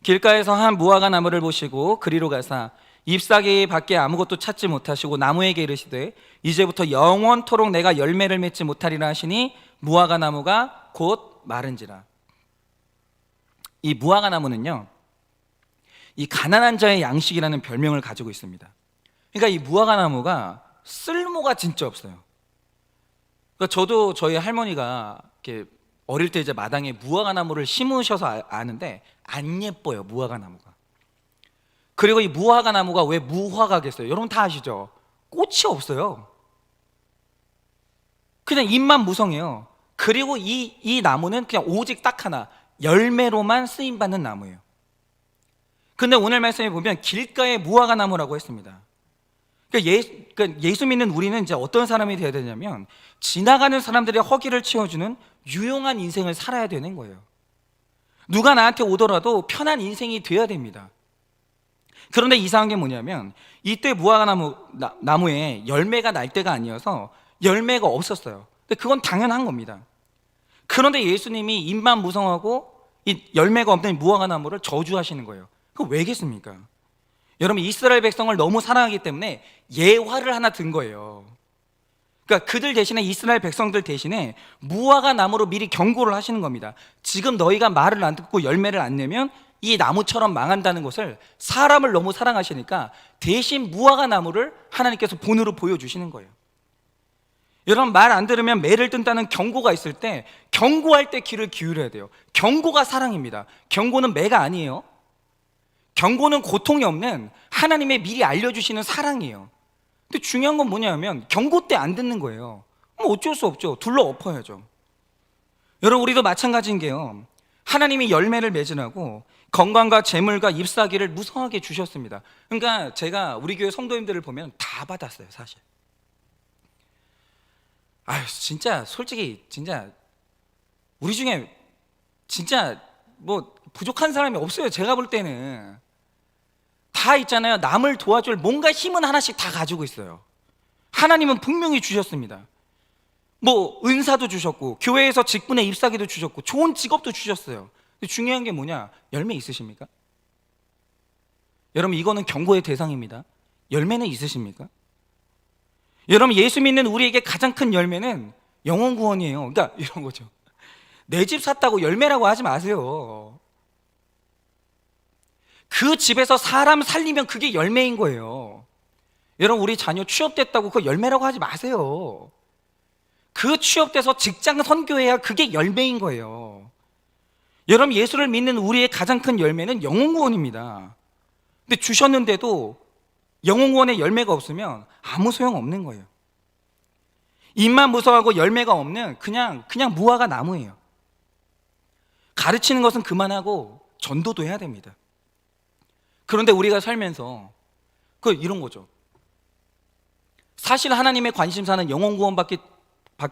길가에서 한 무화과 나무를 보시고 그리로 가사 잎사귀 밖에 아무것도 찾지 못하시고 나무에게 이르시되 이제부터 영원토록 내가 열매를 맺지 못하리라 하시니 무화과 나무가 곧 마른지라. 이 무화과 나무는요, 이 가난한 자의 양식이라는 별명을 가지고 있습니다. 그러니까 이 무화과 나무가 쓸모가 진짜 없어요. 그러니까 저도 저희 할머니가 이렇게 어릴 때 이제 마당에 무화과 나무를 심으셔서 아는데 안 예뻐요, 무화과 나무가. 그리고 이 무화과 나무가 왜 무화과겠어요? 여러분 다 아시죠? 꽃이 없어요. 그냥 잎만 무성해요. 그리고 이 나무는 그냥 오직 딱 하나, 열매로만 쓰임받는 나무예요. 근데 오늘 말씀에 보면 길가에 무화과 나무라고 했습니다. 그러니까 예수 믿는 우리는 이제 어떤 사람이 되어야 되냐면 지나가는 사람들의 허기를 채워주는 유용한 인생을 살아야 되는 거예요. 누가 나한테 오더라도 편한 인생이 되어야 됩니다. 그런데 이상한 게 뭐냐면 이때 무화과 나무에 열매가 날 때가 아니어서 열매가 없었어요. 근데 그건 당연한 겁니다. 그런데 예수님이 잎만 무성하고 이 열매가 없는 무화과 나무를 저주하시는 거예요. 그거 왜겠습니까? 여러분, 이스라엘 백성을 너무 사랑하기 때문에 예화를 하나 든 거예요. 그러니까 그들 대신에, 이스라엘 백성들 대신에 무화과 나무로 미리 경고를 하시는 겁니다. 지금 너희가 말을 안 듣고 열매를 안 내면 이 나무처럼 망한다는 것을, 사람을 너무 사랑하시니까 대신 무화과 나무를 하나님께서 본으로 보여주시는 거예요. 여러분, 말 안 들으면 매를 뜬다는 경고가 있을 때 경고할 때 귀를 기울여야 돼요. 경고가 사랑입니다. 경고는 매가 아니에요. 경고는 고통이 없는 하나님의 미리 알려주시는 사랑이에요. 근데 중요한 건 뭐냐면 경고 때 안 듣는 거예요. 어쩔 수 없죠. 둘러 엎어야죠. 여러분, 우리도 마찬가지인 게요, 하나님이 열매를 맺으라고 건강과 재물과 잎사귀를 무성하게 주셨습니다. 그러니까 제가 우리 교회 성도님들을 보면 다 받았어요, 사실. 진짜 솔직히 진짜 우리 중에 진짜 뭐 부족한 사람이 없어요. 제가 볼 때는 다 있잖아요. 남을 도와줄 뭔가 힘은 하나씩 다 가지고 있어요. 하나님은 분명히 주셨습니다. 뭐 은사도 주셨고 교회에서 직분의 잎사귀도 주셨고 좋은 직업도 주셨어요. 근데 중요한 게 뭐냐? 열매 있으십니까? 여러분, 이거는 경고의 대상입니다. 열매는 있으십니까? 여러분, 예수 믿는 우리에게 가장 큰 열매는 영혼 구원이에요. 그러니까 이런 거죠. 내 집 샀다고 열매라고 하지 마세요. 그 집에서 사람 살리면 그게 열매인 거예요. 여러분, 우리 자녀 취업됐다고 그거 열매라고 하지 마세요. 그 취업돼서 직장 선교해야 그게 열매인 거예요. 여러분, 예수를 믿는 우리의 가장 큰 열매는 영혼 구원입니다. 근데 주셨는데도 영혼 구원의 열매가 없으면 아무 소용 없는 거예요. 잎만 무성하고 열매가 없는 그냥 무화과 나무예요. 가르치는 것은 그만하고 전도도 해야 됩니다. 그런데 우리가 살면서 이런 거죠. 사실 하나님의 관심사는 영혼 구원밖에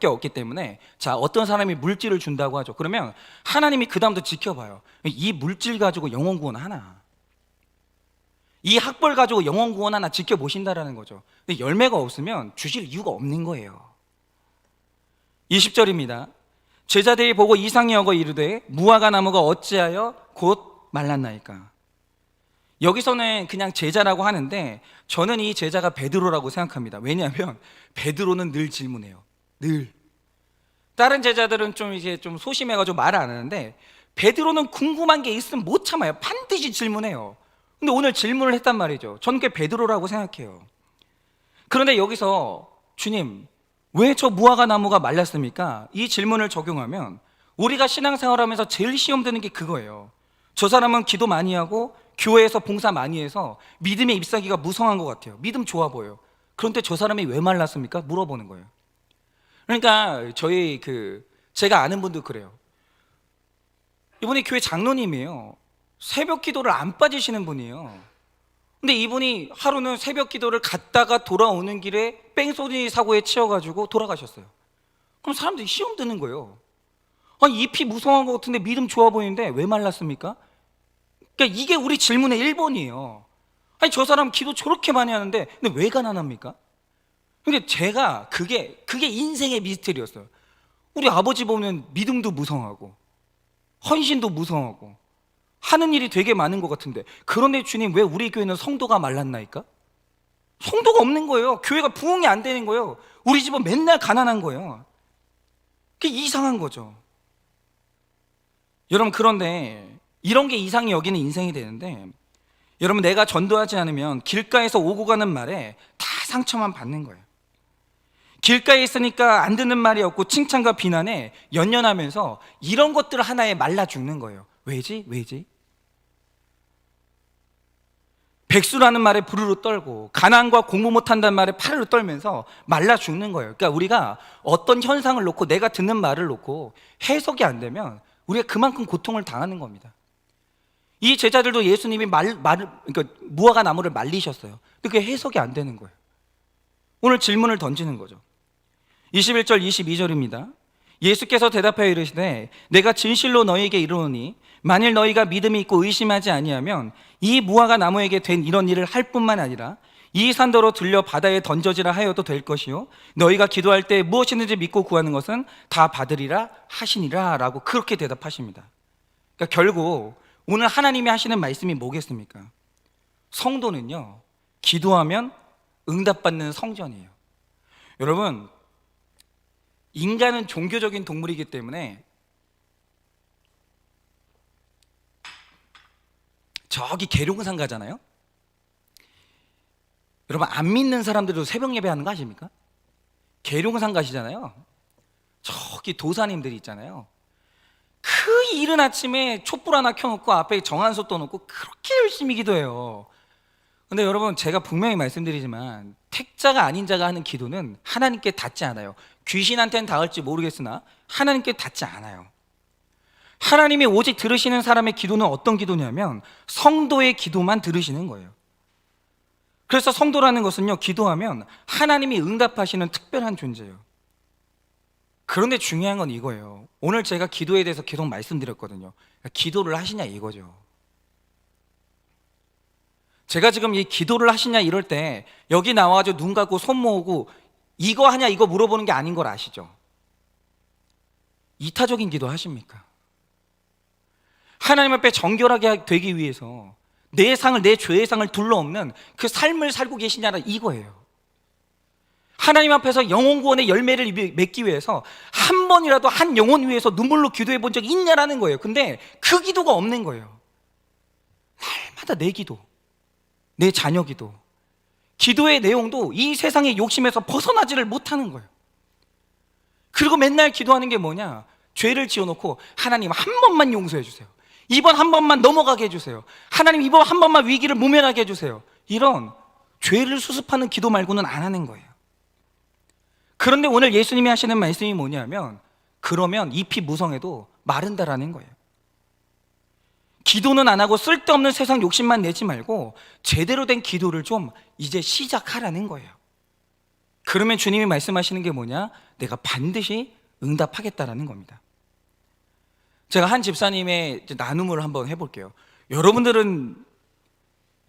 없기 때문에, 자, 어떤 사람이 물질을 준다고 하죠. 그러면 하나님이 그 다음부터 지켜봐요. 이 물질 가지고 영혼 구원 하나? 이 학벌 가지고 영혼 구원 하나 지켜보신다라는 거죠. 근데 열매가 없으면 주실 이유가 없는 거예요. 20절입니다. 제자들이 보고 이상히 여겨 이르되 무화과 나무가 어찌하여 곧 말랐나이까. 여기서는 그냥 제자라고 하는데 저는 이 제자가 베드로라고 생각합니다. 왜냐하면 베드로는 늘 질문해요. 늘. 다른 제자들은 좀 이제 좀 소심해가지고 말을 안 하는데 베드로는 궁금한 게 있으면 못 참아요. 반드시 질문해요. 근데 오늘 질문을 했단 말이죠. 저는 그게 베드로라고 생각해요. 그런데 여기서 주님, 왜 저 무화과 나무가 말랐습니까? 이 질문을 적용하면 우리가 신앙생활하면서 제일 시험 드는 게 그거예요. 저 사람은 기도 많이 하고 교회에서 봉사 많이 해서 믿음의 잎사귀가 무성한 것 같아요. 믿음 좋아 보여요. 그런데 저 사람이 왜 말랐습니까? 물어보는 거예요. 그러니까 제가 아는 분도 그래요. 이분이 교회 장로님이에요. 새벽 기도를 안 빠지시는 분이에요. 근데 이분이 하루는 새벽 기도를 갔다가 돌아오는 길에 뺑소니 사고에 치여가지고 돌아가셨어요. 그럼 사람들이 시험 드는 거예요. 아니, 잎이 무성한 것 같은데 믿음 좋아 보이는데 왜 말랐습니까? 그러니까 이게 우리 질문의 1번이에요. 아니, 저 사람 기도 저렇게 많이 하는데 근데 왜 가난합니까? 근데 제가 그게 인생의 미스터리였어요. 우리 아버지 보면 믿음도 무성하고 헌신도 무성하고 하는 일이 되게 많은 것 같은데, 그런데 주님 왜 우리 교회는 성도가 말랐나이까? 성도가 없는 거예요. 교회가 부흥이 안 되는 거예요. 우리 집은 맨날 가난한 거예요. 그게 이상한 거죠. 여러분, 그런데 이런 게 이상히 여기는 인생이 되는데, 여러분, 내가 전도하지 않으면 길가에서 오고 가는 말에 다 상처만 받는 거예요. 길가에 있으니까 안 듣는 말이 없고 칭찬과 비난에 연연하면서 이런 것들 하나에 말라 죽는 거예요. 왜지? 백수라는 말에 부르르 떨고 가난과 공부 못한다는 말에 파르르 떨면서 말라 죽는 거예요. 그러니까 우리가 어떤 현상을 놓고 내가 듣는 말을 놓고 해석이 안 되면 우리가 그만큼 고통을 당하는 겁니다. 이 제자들도 예수님이 그러니까 무화과 나무를 말리셨어요. 근데 그게 해석이 안 되는 거예요. 오늘 질문을 던지는 거죠. 21절 22절입니다. 예수께서 대답하여 이르시되 내가 진실로 너희에게 이르노니 만일 너희가 믿음이 있고 의심하지 아니하면 이 무화과 나무에게 된 이런 일을 할 뿐만 아니라 이 산더러 들려 바다에 던져지라 하여도 될 것이요 너희가 기도할 때 무엇이든지 믿고 구하는 것은 다 받으리라 하시니라 라고 그렇게 대답하십니다. 그러니까 결국 오늘 하나님이 하시는 말씀이 뭐겠습니까? 성도는요, 기도하면 응답받는 성전이에요. 여러분, 인간은 종교적인 동물이기 때문에 저기 계룡산 가잖아요. 여러분, 안 믿는 사람들도 새벽 예배하는 거 아십니까? 계룡산 가시잖아요. 저기 도사님들이 있잖아요. 그 이른 아침에 촛불 하나 켜놓고 앞에 정한소 떠놓고 그렇게 열심히 기도해요. 근데 여러분, 제가 분명히 말씀드리지만 택자가 아닌 자가 하는 기도는 하나님께 닿지 않아요. 귀신한테는 닿을지 모르겠으나 하나님께 닿지 않아요. 하나님이 오직 들으시는 사람의 기도는 어떤 기도냐면 성도의 기도만 들으시는 거예요. 그래서 성도라는 것은요, 기도하면 하나님이 응답하시는 특별한 존재예요. 그런데 중요한 건 이거예요. 오늘 제가 기도에 대해서 계속 말씀드렸거든요. 기도를 하시냐 이거죠. 제가 지금 이 기도를 하시냐 이럴 때 여기 나와가지고 눈 감고 손 모으고 이거 하냐 이거 물어보는 게 아닌 걸 아시죠? 이타적인 기도 하십니까? 하나님 앞에 정결하게 되기 위해서 내 상을, 내 죄의 상을 둘러엎는 그 삶을 살고 계시냐라 이거예요. 하나님 앞에서 영혼 구원의 열매를 맺기 위해서 한 번이라도 한 영혼 위해서 눈물로 기도해 본 적이 있냐라는 거예요. 근데 그 기도가 없는 거예요. 날마다 내 기도, 내 자녀 기도, 기도의 내용도 이 세상의 욕심에서 벗어나지를 못하는 거예요. 그리고 맨날 기도하는 게 뭐냐? 죄를 지어놓고 하나님 한 번만 용서해 주세요. 이번 한 번만 넘어가게 해주세요. 하나님 이번 한 번만 위기를 모면하게 해주세요. 이런 죄를 수습하는 기도 말고는 안 하는 거예요. 그런데 오늘 예수님이 하시는 말씀이 뭐냐면 그러면 잎이 무성해도 마른다라는 거예요. 기도는 안 하고 쓸데없는 세상 욕심만 내지 말고 제대로 된 기도를 좀 이제 시작하라는 거예요. 그러면 주님이 말씀하시는 게 뭐냐? 내가 반드시 응답하겠다라는 겁니다. 제가 한 집사님의 나눔을 한번 해볼게요. 여러분들은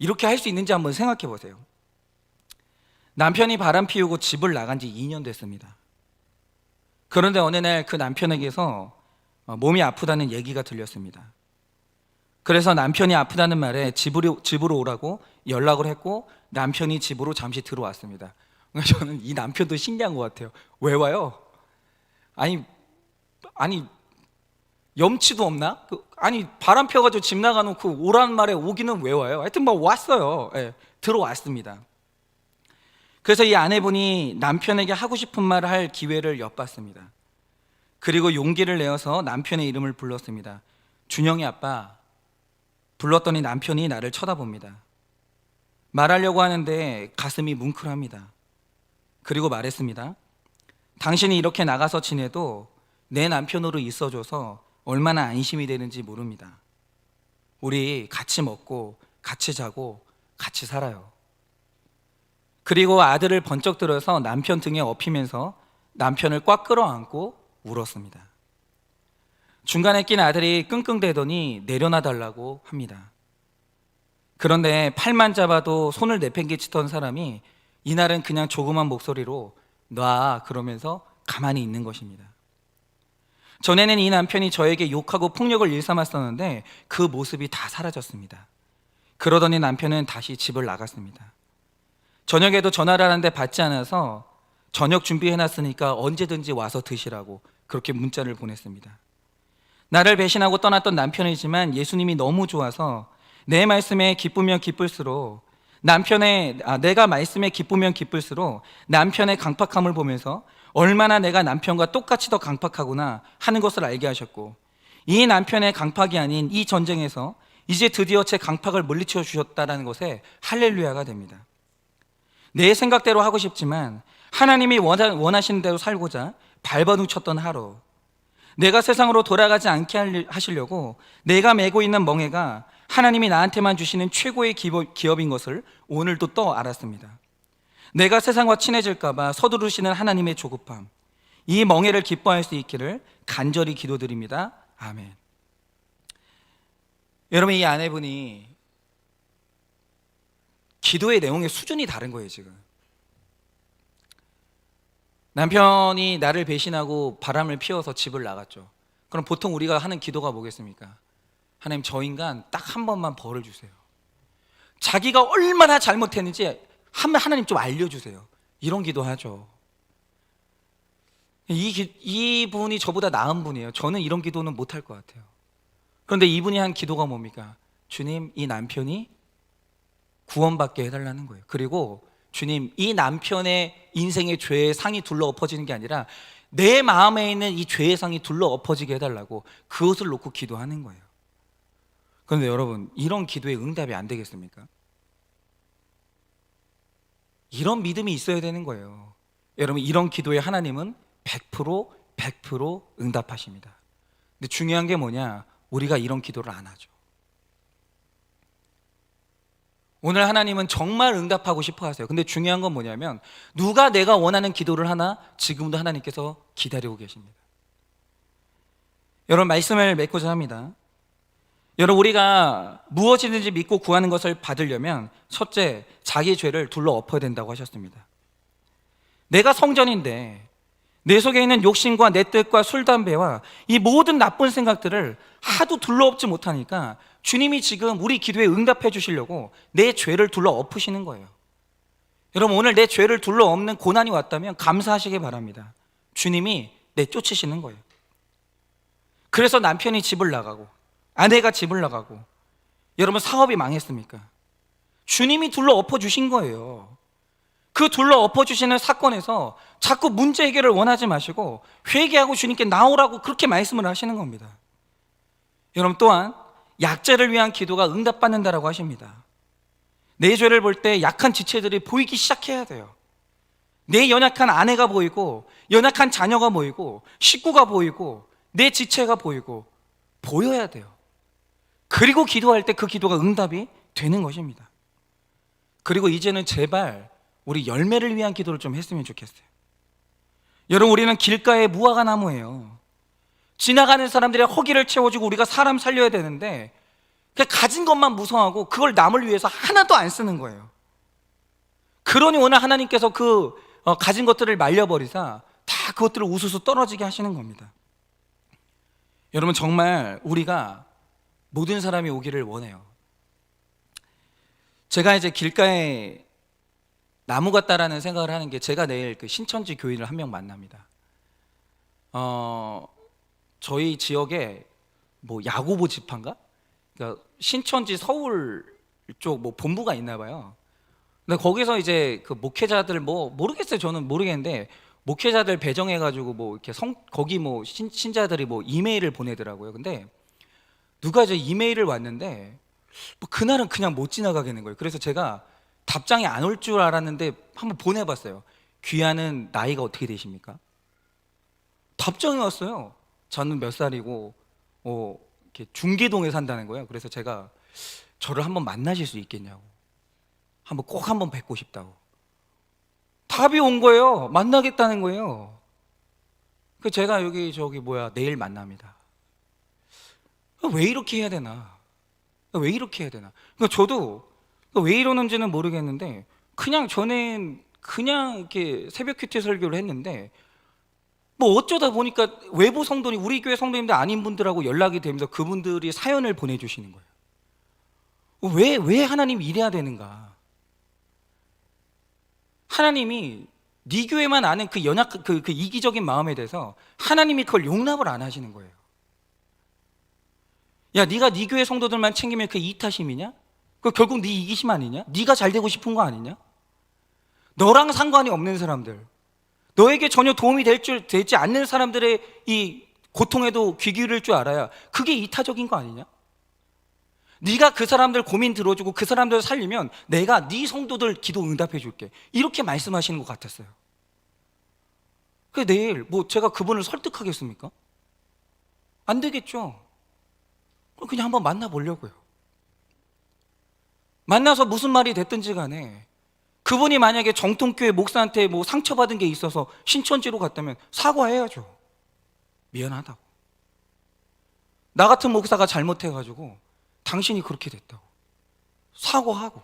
이렇게 할 수 있는지 한번 생각해 보세요. 남편이 바람 피우고 집을 나간 지 2년 됐습니다. 그런데 어느 날 그 남편에게서 몸이 아프다는 얘기가 들렸습니다. 그래서 남편이 아프다는 말에 집으로 오라고 연락을 했고 남편이 집으로 잠시 들어왔습니다. 그러니까 저는 이 남편도 신기한 것 같아요. 왜 와요? 아니 염치도 없나? 아니 바람 펴가지고 집 나가놓고 오라는 말에 오기는 왜 와요? 하여튼 뭐 왔어요. 예, 들어왔습니다. 그래서 이 아내분이 남편에게 하고 싶은 말을 할 기회를 엿봤습니다. 그리고 용기를 내어서 남편의 이름을 불렀습니다. 준영이 아빠. 불렀더니 남편이 나를 쳐다봅니다. 말하려고 하는데 가슴이 뭉클합니다. 그리고 말했습니다. 당신이 이렇게 나가서 지내도 내 남편으로 있어줘서 얼마나 안심이 되는지 모릅니다. 우리 같이 먹고 같이 자고 같이 살아요. 그리고 아들을 번쩍 들어서 남편 등에 엎이면서 남편을 꽉 끌어안고 울었습니다. 중간에 낀 아들이 끙끙대더니 내려놔 달라고 합니다. 그런데 팔만 잡아도 손을 내팽개치던 사람이 이날은 그냥 조그만 목소리로 놔 그러면서 가만히 있는 것입니다. 전에는 이 남편이 저에게 욕하고 폭력을 일삼았었는데 그 모습이 다 사라졌습니다. 그러더니 남편은 다시 집을 나갔습니다. 저녁에도 전화를 하는데 받지 않아서 저녁 준비해놨으니까 언제든지 와서 드시라고 그렇게 문자를 보냈습니다. 나를 배신하고 떠났던 남편이지만 예수님이 너무 좋아서 내 말씀에 기쁘면 기쁠수록 내가 말씀에 기쁘면 기쁠수록 남편의 강팍함을 보면서 얼마나 내가 남편과 똑같이 더 강팍하구나 하는 것을 알게 하셨고, 이 남편의 강팍이 아닌 이 전쟁에서 이제 드디어 제 강팍을 물리쳐 주셨다는 것에 할렐루야가 됩니다. 내 생각대로 하고 싶지만 하나님이 원하시는 대로 살고자 발버둥쳤던 하루, 내가 세상으로 돌아가지 않게 하시려고 내가 메고 있는 멍에가 하나님이 나한테만 주시는 최고의 기업인 것을 오늘도 또 알았습니다. 내가 세상과 친해질까 봐 서두르시는 하나님의 조급함, 이 멍에를 기뻐할 수 있기를 간절히 기도드립니다. 아멘. 여러분, 이 아내분이 기도의 내용의 수준이 다른 거예요. 지금 남편이 나를 배신하고 바람을 피워서 집을 나갔죠. 그럼 보통 우리가 하는 기도가 뭐겠습니까? 하나님, 저 인간 딱 한 번만 벌을 주세요. 자기가 얼마나 잘못했는지 하나님 좀 알려주세요. 이런 기도하죠. 이 분이 저보다 나은 분이에요. 저는 이런 기도는 못할 것 같아요. 그런데 이분이 한 기도가 뭡니까? 주님, 이 남편이 구원받게 해달라는 거예요. 그리고 주님, 이 남편의 인생의 죄의 상이 둘러 엎어지는 게 아니라 내 마음에 있는 이 죄의 상이 둘러 엎어지게 해달라고 그것을 놓고 기도하는 거예요. 그런데 여러분, 이런 기도에 응답이 안 되겠습니까? 이런 믿음이 있어야 되는 거예요. 여러분, 이런 기도에 하나님은 100% 응답하십니다. 근데 중요한 게 뭐냐? 우리가 이런 기도를 안 하죠. 오늘 하나님은 정말 응답하고 싶어 하세요. 근데 중요한 건 뭐냐면 누가 내가 원하는 기도를 하나 지금도 하나님께서 기다리고 계십니다. 여러분, 말씀을 맺고자 합니다. 여러분, 우리가 무엇이든지 믿고 구하는 것을 받으려면 첫째, 자기 죄를 둘러 엎어야 된다고 하셨습니다. 내가 성전인데 내 속에 있는 욕심과 내 뜻과 술, 담배와 이 모든 나쁜 생각들을 하도 둘러 엎지 못하니까 주님이 지금 우리 기도에 응답해 주시려고 내 죄를 둘러 엎으시는 거예요. 여러분, 오늘 내 죄를 둘러 엎는 고난이 왔다면 감사하시기 바랍니다. 주님이 내쫓으시는 거예요. 그래서 남편이 집을 나가고 아내가 집을 나가고 여러분, 사업이 망했습니까? 주님이 둘러 엎어주신 거예요. 그 둘러 엎어주시는 사건에서 자꾸 문제 해결을 원하지 마시고 회개하고 주님께 나오라고 그렇게 말씀을 하시는 겁니다. 여러분, 또한 약자를 위한 기도가 응답받는다라고 하십니다. 내 죄를 볼 때 약한 지체들이 보이기 시작해야 돼요. 내 연약한 아내가 보이고 연약한 자녀가 보이고 식구가 보이고 내 지체가 보이고 보여야 돼요. 그리고 기도할 때 그 기도가 응답이 되는 것입니다. 그리고 이제는 제발 우리 열매를 위한 기도를 좀 했으면 좋겠어요. 여러분, 우리는 길가의 무화과 나무예요. 지나가는 사람들의 허기를 채워주고 우리가 사람 살려야 되는데 가진 것만 무성하고 그걸 남을 위해서 하나도 안 쓰는 거예요. 그러니 오늘 하나님께서 가진 것들을 말려버리사 다 그것들을 우수수 떨어지게 하시는 겁니다. 여러분, 정말 우리가 모든 사람이 오기를 원해요. 제가 이제 길가에 나무 같다라는 생각을 하는 게, 제가 내일 그 신천지 교인을 한 명 만납니다. 저희 지역에 뭐 야고보 지파인가? 그러니까 신천지 서울 쪽 뭐 본부가 있나 봐요. 근데 거기서 이제 그 목회자들 뭐 모르겠어요. 저는 모르겠는데 목회자들 배정해가지고 뭐 이렇게 거기 뭐 신자들이 뭐 이메일을 보내더라고요. 근데 누가 이제 이메일을 왔는데 뭐 그날은 그냥 못 지나가겠는 거예요. 그래서 제가 답장이 안 올 줄 알았는데 한번 보내봤어요. 귀하는 나이가 어떻게 되십니까? 답장이 왔어요. 저는 몇 살이고 이렇게 중계동에 산다는 거예요. 그래서 제가 저를 한번 만나실 수 있겠냐고, 꼭 한번 뵙고 싶다고. 답이 온 거예요. 만나겠다는 거예요. 그 제가 내일 만납니다. 왜 이렇게 해야 되나? 왜 이렇게 해야 되나? 그러니까 저도 왜 이러는지는 모르겠는데 저는 그냥 이렇게 새벽 큐티 설교를 했는데 뭐 어쩌다 보니까 외부 성도님, 우리 교회 성도님들 아닌 분들하고 연락이 되면서 그분들이 사연을 보내주시는 거예요. 왜 하나님이 이래야 되는가? 하나님이 네 교회만 아는 그 이기적인 마음에 대해서 하나님이 그걸 용납을 안 하시는 거예요. 야, 네가 네 교회 성도들만 챙기면 그게 이타심이냐? 그 결국 네 이기심 아니냐? 네가 잘 되고 싶은 거 아니냐? 너랑 상관이 없는 사람들, 너에게 전혀 도움이 되지 않는 사람들의 이 고통에도 귀 기울일 줄 알아야 그게 이타적인 거 아니냐? 네가 그 사람들 고민 들어주고 그 사람들 살리면 내가 네 성도들 기도 응답해 줄게, 이렇게 말씀하시는 것 같았어요. 내일 뭐 제가 그분을 설득하겠습니까? 안 되겠죠. 그냥 한번 만나보려고요. 만나서 무슨 말이 됐든지 간에 그분이 만약에 정통교회 목사한테 뭐 상처받은 게 있어서 신천지로 갔다면 사과해야죠. 미안하다고. 나 같은 목사가 잘못해가지고 당신이 그렇게 됐다고 사과하고,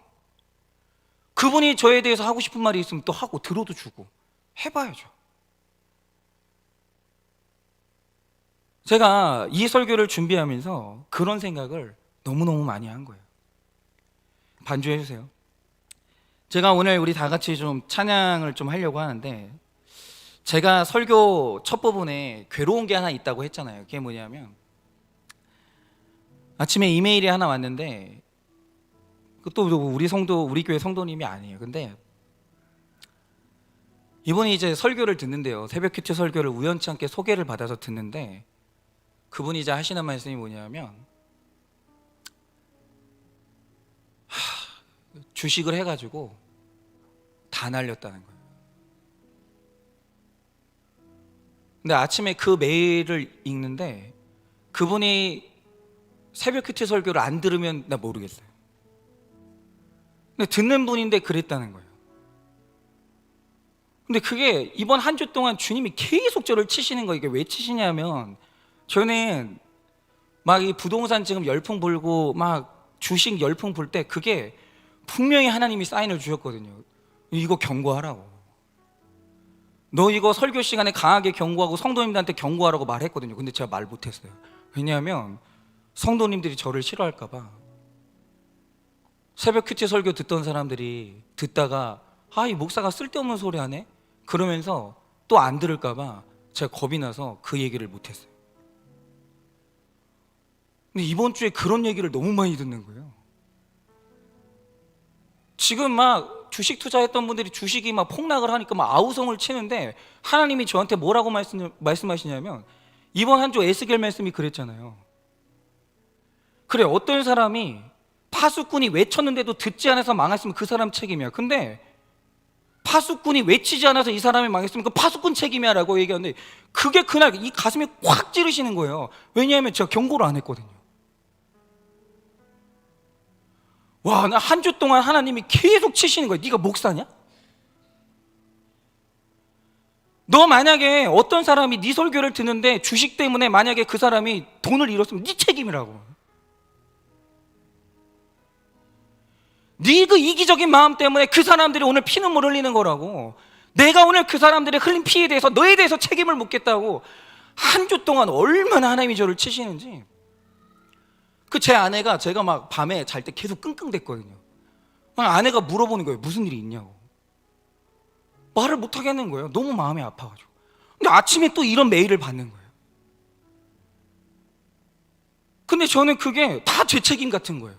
그분이 저에 대해서 하고 싶은 말이 있으면 또 하고 들어도 주고 해봐야죠. 제가 이 설교를 준비하면서 그런 생각을 너무너무 많이 한 거예요. 반주해 주세요. 제가 오늘 우리 다 같이 좀 찬양을 좀 하려고 하는데, 제가 설교 첫 부분에 괴로운 게 하나 있다고 했잖아요. 그게 뭐냐면 아침에 이메일이 하나 왔는데, 또 우리 교회 성도님이 아니에요. 근데 이분이 이제 설교를 듣는데요. 새벽 큐티 설교를 우연치 않게 소개를 받아서 듣는데, 그분이 이제 하시는 말씀이 뭐냐면 주식을 해가지고 다 날렸다는 거예요. 근데 아침에 그 메일을 읽는데 그분이 새벽 큐티 설교를 안 들으면 나 모르겠어요. 근데 듣는 분인데 그랬다는 거예요. 근데 그게 이번 한 주 동안 주님이 계속 저를 치시는 거예요. 이게 왜 치시냐면, 저는 막 이 부동산 지금 열풍 불고 막 주식 열풍 불 때 그게 분명히 하나님이 사인을 주셨거든요. 이거 경고하라고. 너 이거 설교 시간에 강하게 경고하고 성도님들한테 경고하라고 말했거든요. 근데 제가 말 못했어요. 왜냐하면 성도님들이 저를 싫어할까 봐. 새벽 큐티 설교 듣던 사람들이 듣다가 이 목사가 쓸데없는 소리 하네? 그러면서 또 안 들을까 봐 제가 겁이 나서 그 얘기를 못했어요. 근데 이번 주에 그런 얘기를 너무 많이 듣는 거예요. 지금 막 주식 투자했던 분들이 주식이 막 폭락을 하니까 막 아우성을 치는데, 하나님이 저한테 뭐라고 말씀하시냐면, 이번 한 주 에스겔 말씀이 그랬잖아요. 그래, 어떤 사람이 파수꾼이 외쳤는데도 듣지 않아서 망했으면 그 사람 책임이야. 근데 파수꾼이 외치지 않아서 이 사람이 망했으면 그 파수꾼 책임이야 라고 얘기하는데, 그게 그날 이 가슴에 콱 찌르시는 거예요. 왜냐하면 제가 경고를 안 했거든요. 와, 나 한 주 동안 하나님이 계속 치시는 거예요. 네가 목사냐? 너 만약에 어떤 사람이 네 설교를 듣는데 주식 때문에 만약에 그 사람이 돈을 잃었으면 네 책임이라고. 네 그 이기적인 마음 때문에 그 사람들이 오늘 피눈물 흘리는 거라고. 내가 오늘 그 사람들의 흘린 피에 대해서 너에 대해서 책임을 묻겠다고 한 주 동안 얼마나 하나님이 저를 치시는지. 그 제 아내가, 제가 막 밤에 잘 때 계속 끙끙댔거든요. 막 아내가 물어보는 거예요. 무슨 일이 있냐고. 말을 못 하겠는 거예요. 너무 마음이 아파가지고. 근데 아침에 또 이런 메일을 받는 거예요. 근데 저는 그게 다 제 책임 같은 거예요.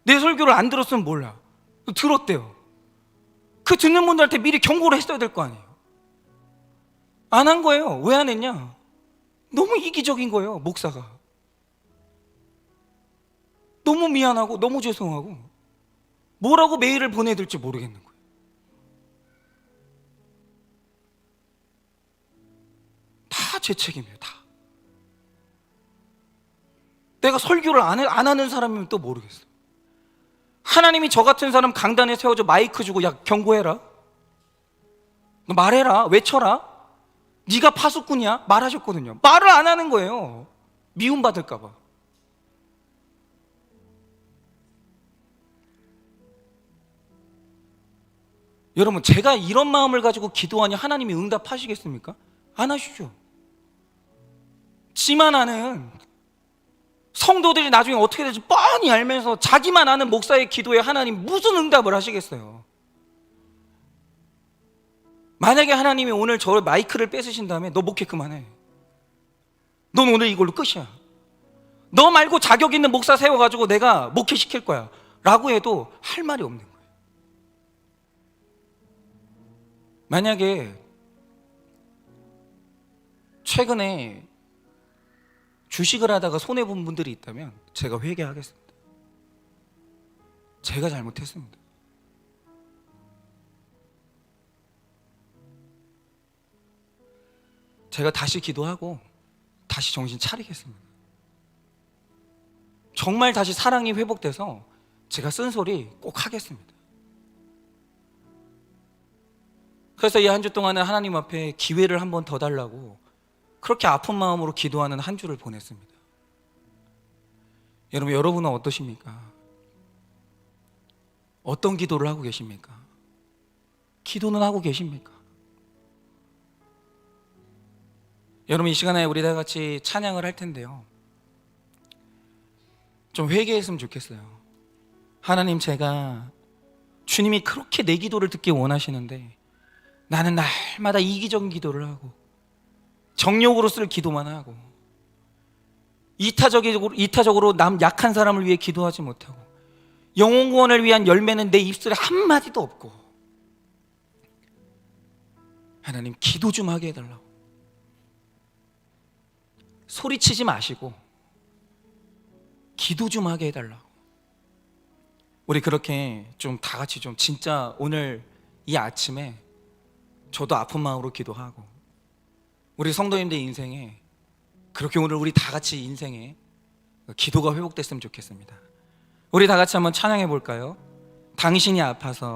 내 설교를 안 들었으면 몰라. 들었대요. 그 듣는 분들한테 미리 경고를 했어야 될 거 아니에요. 안 한 거예요. 왜 안 했냐? 너무 이기적인 거예요, 목사가. 너무 미안하고 너무 죄송하고 뭐라고 메일을 보내야 될지 모르겠는 거예요. 다 제 책임이에요. 다. 내가 설교를 안 하는 사람이면 또 모르겠어요. 하나님이 저 같은 사람 강단에 세워줘 마이크 주고, 야, 경고해라, 너 말해라, 외쳐라, 네가 파수꾼이야 말하셨거든요. 말을 안 하는 거예요. 미움받을까 봐. 여러분, 제가 이런 마음을 가지고 기도하니 하나님이 응답하시겠습니까? 안 하시죠. 지만 아는 성도들이 나중에 어떻게 될지 뻔히 알면서 자기만 아는 목사의 기도에 하나님 무슨 응답을 하시겠어요? 만약에 하나님이 오늘 저 마이크를 뺏으신 다음에 너 목회 그만해, 넌 오늘 이걸로 끝이야, 너 말고 자격 있는 목사 세워가지고 내가 목회 시킬 거야 라고 해도 할 말이 없는 거예요. 만약에 최근에 주식을 하다가 손해본 분들이 있다면 제가 회개하겠습니다. 제가 잘못했습니다. 제가 다시 기도하고 다시 정신 차리겠습니다. 정말 다시 사랑이 회복돼서 제가 쓴소리 꼭 하겠습니다. 그래서 이 한 주 동안은 하나님 앞에 기회를 한 번 더 달라고 그렇게 아픈 마음으로 기도하는 한 주를 보냈습니다. 여러분은 어떠십니까? 어떤 기도를 하고 계십니까? 기도는 하고 계십니까? 여러분, 이 시간에 우리 다 같이 찬양을 할 텐데요, 좀 회개했으면 좋겠어요. 하나님, 제가 주님이 그렇게 내 기도를 듣기 원하시는데 나는 날마다 이기적인 기도를 하고 정욕으로 쓸 기도만 하고 이타적으로 남 약한 사람을 위해 기도하지 못하고 영혼 구원을 위한 열매는 내 입술에 한마디도 없고, 하나님 기도 좀 하게 해달라고. 소리치지 마시고 기도 좀 하게 해달라고. 우리 그렇게 좀 다 같이 좀 진짜 오늘 이 아침에 저도 아픈 마음으로 기도하고 우리 성도님들 인생에 그렇게 오늘 우리 다 같이 인생에 기도가 회복됐으면 좋겠습니다. 우리 다 같이 한번 찬양해 볼까요? 당신이 아파서